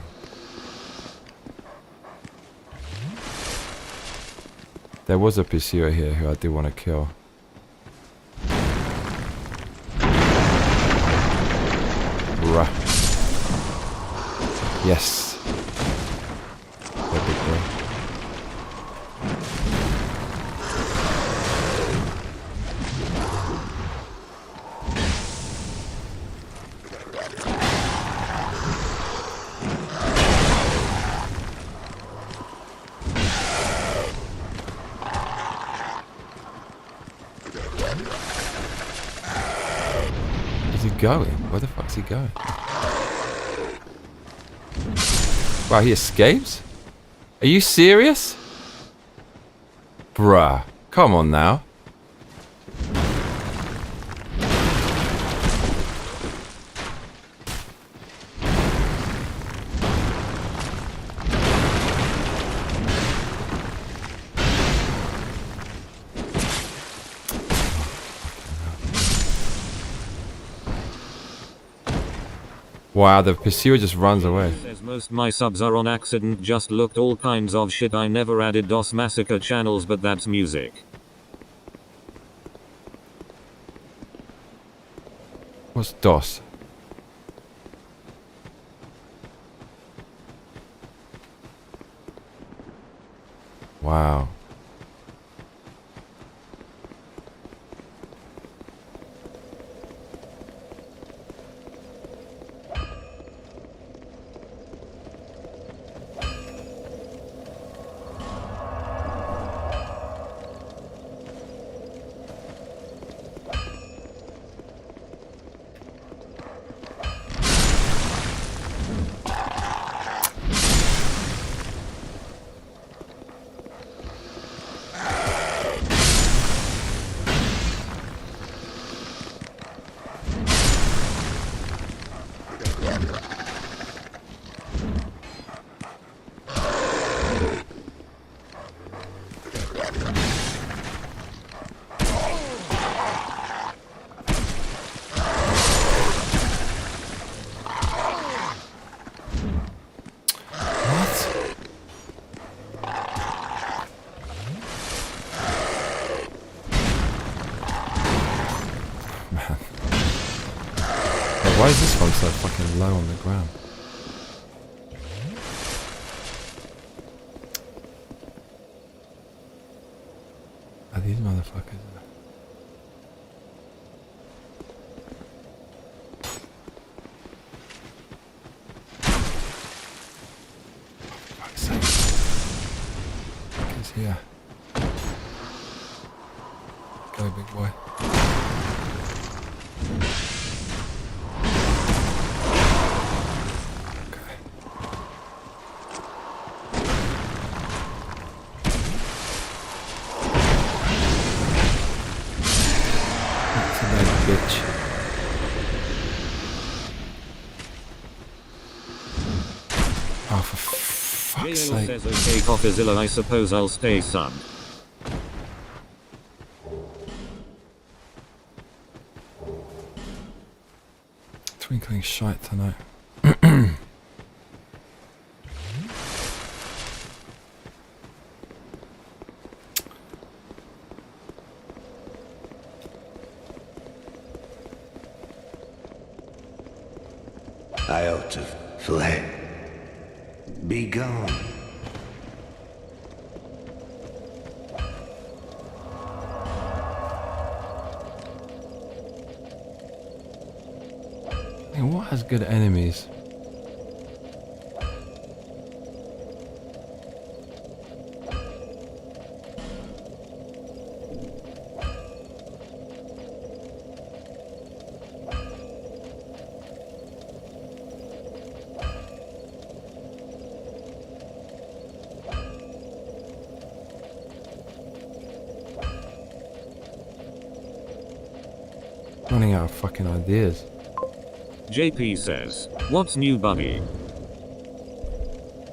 [SPEAKER 1] There was a pursuer here who I do want to kill. Bruh. Yes. Yeah, big boy. he going? Where the fuck's he going? Wow, he escapes? Are you serious? Bruh, come on now. Wow, the pursuer just runs away.
[SPEAKER 2] Says most my subs are on accident, just looked all kinds of shit. I never added DOS Massacre channels, but that's music.
[SPEAKER 1] What's DOS? Wow. Why is this one so fucking low on the ground? Are these motherfuckers? For fuck's sake. What is here? Go, big boy. Bitch. Oh, for fuck's sake.
[SPEAKER 2] Says, okay, Cockazilla, I suppose I'll stay sub.
[SPEAKER 1] Twinkling shite tonight.
[SPEAKER 5] I ought to fled. Be gone.
[SPEAKER 1] Hey, what has good enemies? Running out of fucking ideas.
[SPEAKER 2] JP says, what's new, buddy?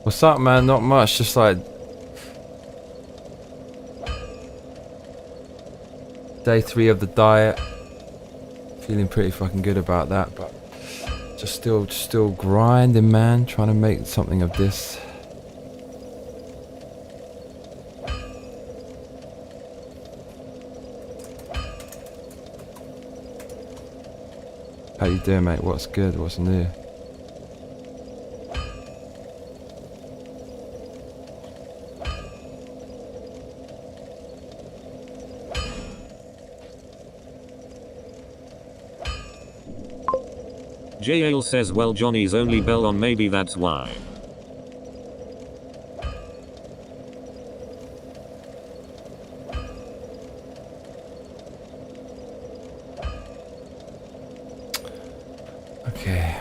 [SPEAKER 1] What's up, man? Not much, just like day 3 of the diet. Feeling pretty fucking good about that, but just still grinding, man, trying to make something of this. How you doing, mate? What's good? What's new?
[SPEAKER 2] JL says, well, Johnny's only bell on, maybe that's why.
[SPEAKER 1] Okay.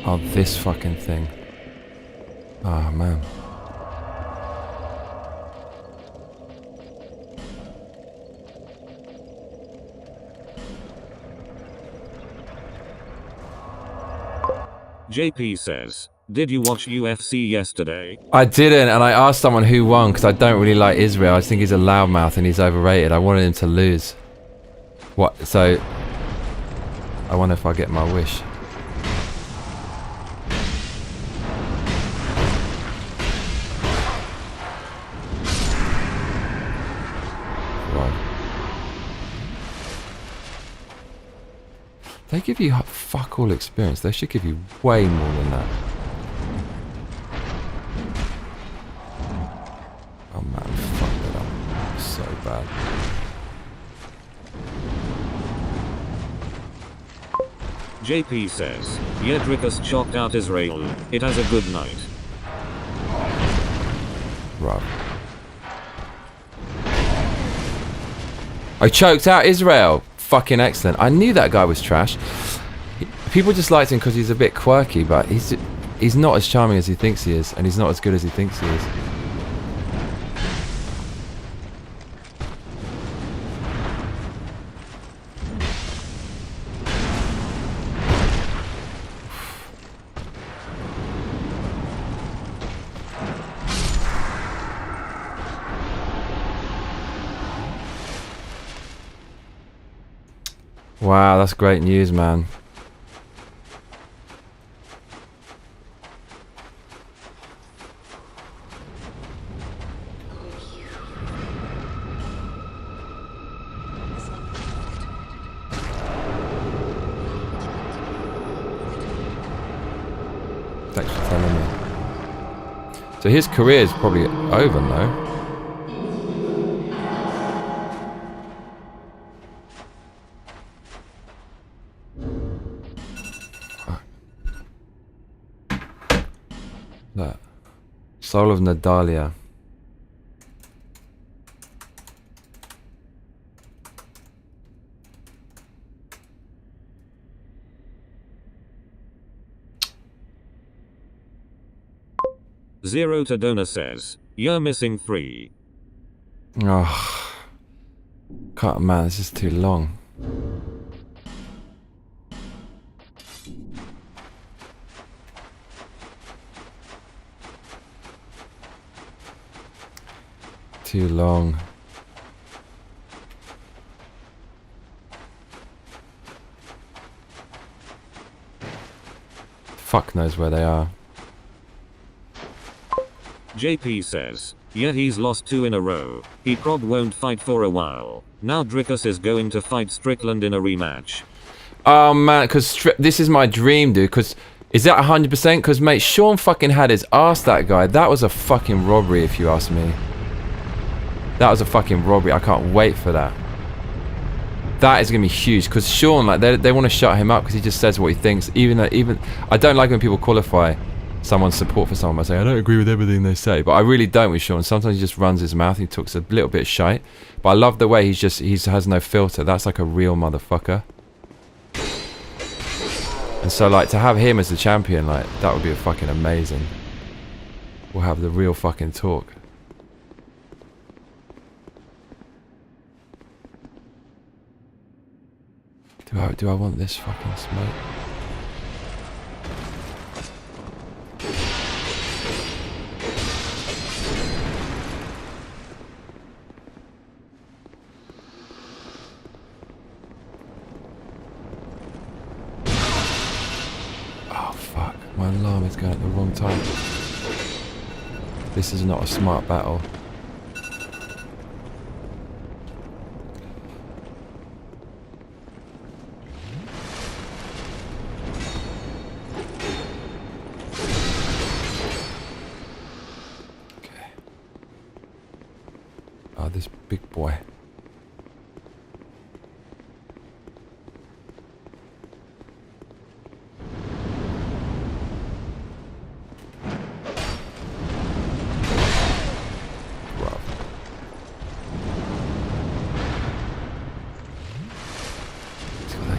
[SPEAKER 1] Oh, this fucking thing. Oh, man.
[SPEAKER 2] JP says, did you watch UFC yesterday?
[SPEAKER 1] I didn't, and I asked someone who won because I don't really like Israel. I just think he's a loudmouth and he's overrated. I wanted him to lose. What? So, I wonder if I get my wish. They give you fuck all experience. They should give you way more than that. Oh man, fuck that up so bad.
[SPEAKER 2] JP says, Yedrikus chalked out Israel. It has a good night.
[SPEAKER 1] Right. I choked out Israel. Fucking excellent. I knew that guy was trash. People just liked him because he's a bit quirky, but he's not as charming as he thinks he is, and he's not as good as he thinks he is. Wow, that's great news, man. Thanks for telling me. So his career is probably over now. That Soul of Nadalia.
[SPEAKER 2] Zero to Dona says, you're missing 3.
[SPEAKER 1] Oh, can't, man, this is too long. Too long. Fuck knows where they are.
[SPEAKER 2] JP says, yeah, he's lost 2 in a row. He prob won't fight for a while. Now Drickus is going to fight Strickland in a rematch.
[SPEAKER 1] Oh man, because this is my dream, dude. Because is that 100%? Because mate, Sean fucking had his ass, that guy. That was a fucking robbery, if you ask me. That was a fucking robbery. I can't wait for that. That is gonna be huge. Because Sean, like, they want to shut him up because he just says what he thinks. Even I don't like when people qualify someone's support for someone by saying I don't agree with everything they say, but I really don't with Sean. Sometimes he just runs his mouth. He talks a little bit shite, but I love the way he has no filter. That's like a real motherfucker. And so like to have him as the champion, like that would be fucking amazing. We'll have the real fucking talk. Do I want this fucking smoke? my alarm is going at the wrong time. This is not a smart battle. Okay. Oh, this big boy.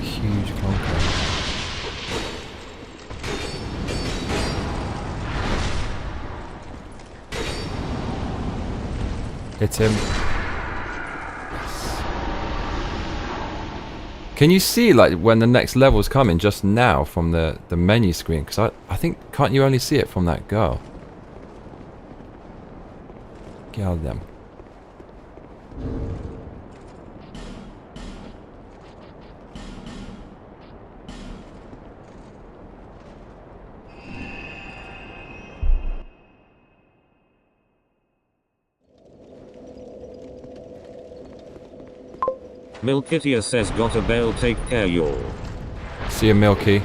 [SPEAKER 1] Huge clunker. Hit him. Yes. Can you see like when the next level's coming just now from the menu screen? Because I think, can't you only see it from that girl? Get out of them.
[SPEAKER 2] Milkitia says got a bell, take care y'all.
[SPEAKER 1] See you, Milky.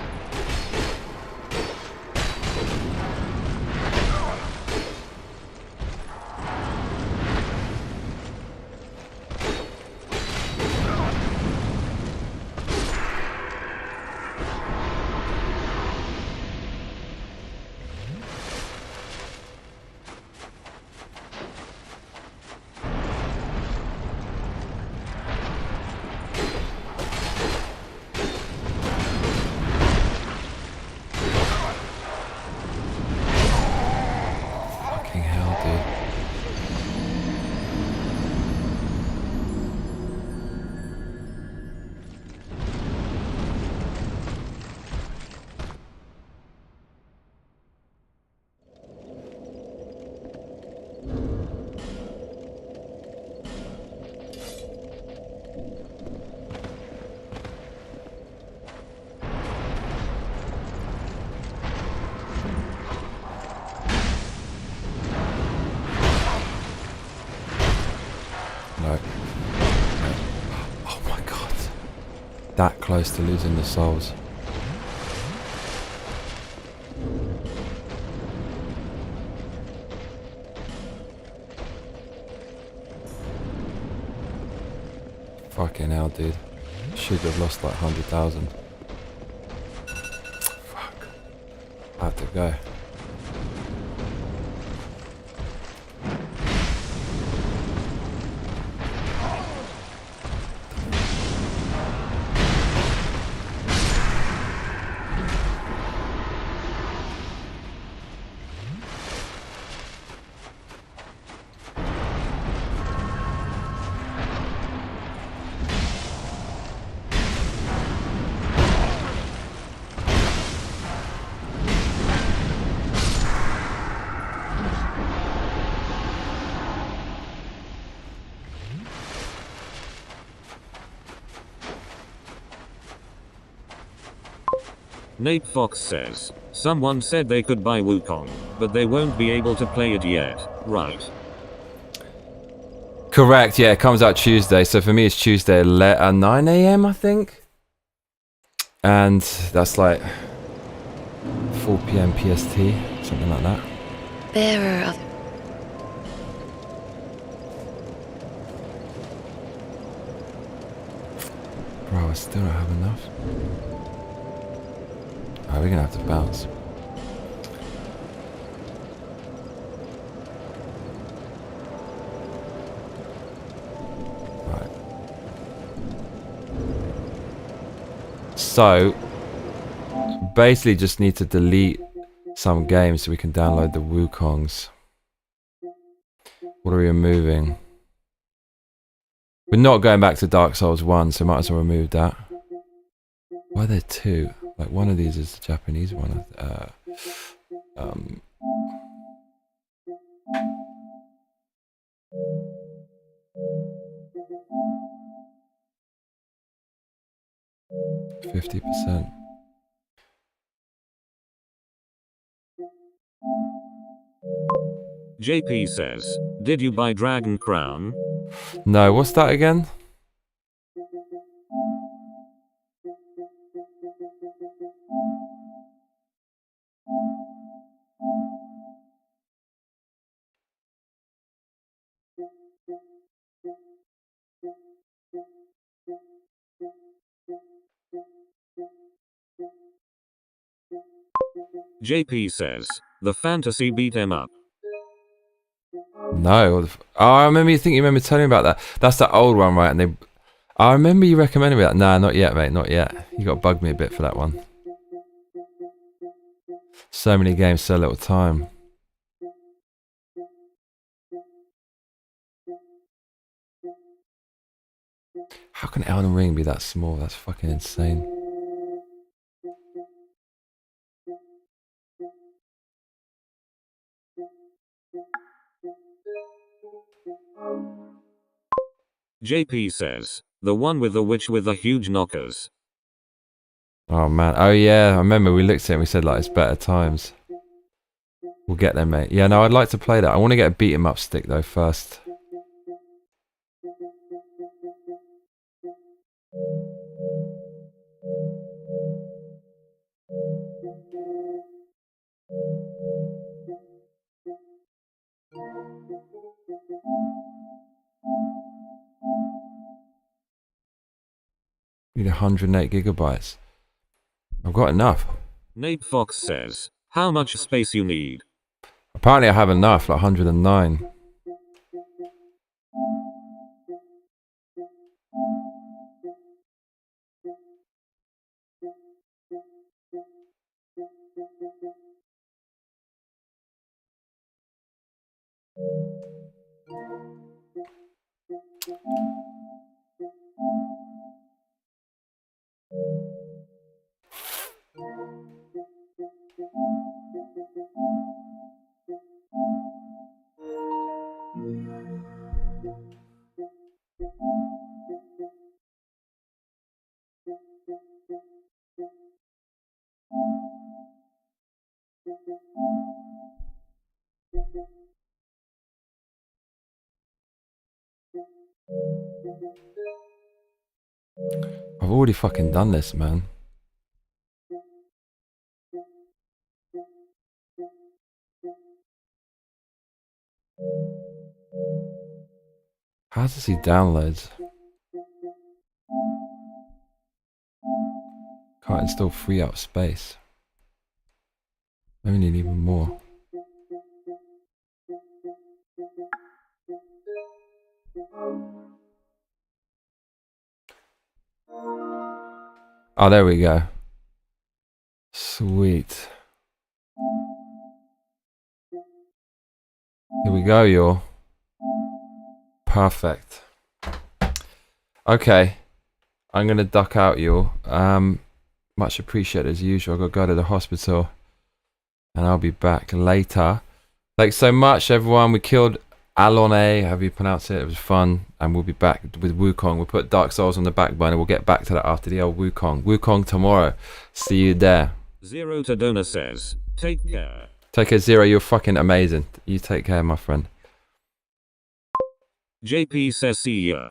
[SPEAKER 1] Fucking hell, dude. No. No. Oh my god. That close to losing the souls. Fucking hell, dude. Should have lost like 100,000. Fuck. I have to go.
[SPEAKER 2] Nate Fox says, someone said they could buy Wukong, but they won't be able to play it yet, right?
[SPEAKER 1] Correct, yeah, it comes out Tuesday. So for me, it's Tuesday at 9 AM, I think. And that's like 4 PM PST, something like that.
[SPEAKER 4] There are other...
[SPEAKER 1] Bro, I still don't have enough. Oh, we're gonna have to bounce. Right. So, basically just need to delete some games so we can download the Wukongs. What are we removing? We're not going back to Dark Souls 1, so might as well remove that. Why are there two? Like one of these is the Japanese one. 50%.
[SPEAKER 2] JP says, did you buy Dragon Crown?
[SPEAKER 1] No, what's that again?
[SPEAKER 2] JP says, the fantasy beat 'em up.
[SPEAKER 1] No. Oh, I remember you remember telling me about that. That's that old one, right? And I remember you recommending me that. Nah, not yet, mate. Not yet. You got to bug me a bit for that one. So many games, so little time. How can Elden Ring be that small? That's fucking insane.
[SPEAKER 2] JP says, the one with the witch with the huge knockers.
[SPEAKER 1] Oh man, oh yeah, I remember we looked at it and we said like it's better times. We'll get there, mate. Yeah, no, I'd like to play that. I want to get a beat 'em up stick though first. Need 108 gigabytes. I've got enough.
[SPEAKER 2] Nape Fox says, how much space you need?
[SPEAKER 1] Apparently I have enough, like 109. I've already fucking done this, man. How does he downloads? Can't install free up space. Maybe need even more. Oh, there we go. Sweet. Here we go, y'all. Perfect. Okay. I'm gonna duck out, y'all. Much appreciated as usual. I've got to go to the hospital. And I'll be back later. Thanks so much, everyone. We killed Alonne, however you pronounce it. It was fun. And we'll be back with Wukong. We'll put Dark Souls on the back burner. We'll get back to that after the old Wukong. Wukong tomorrow. See you there.
[SPEAKER 2] Zero to Donor says, take care.
[SPEAKER 1] Take care, Zero. You're fucking amazing. You take care, my friend.
[SPEAKER 2] JP says, see ya.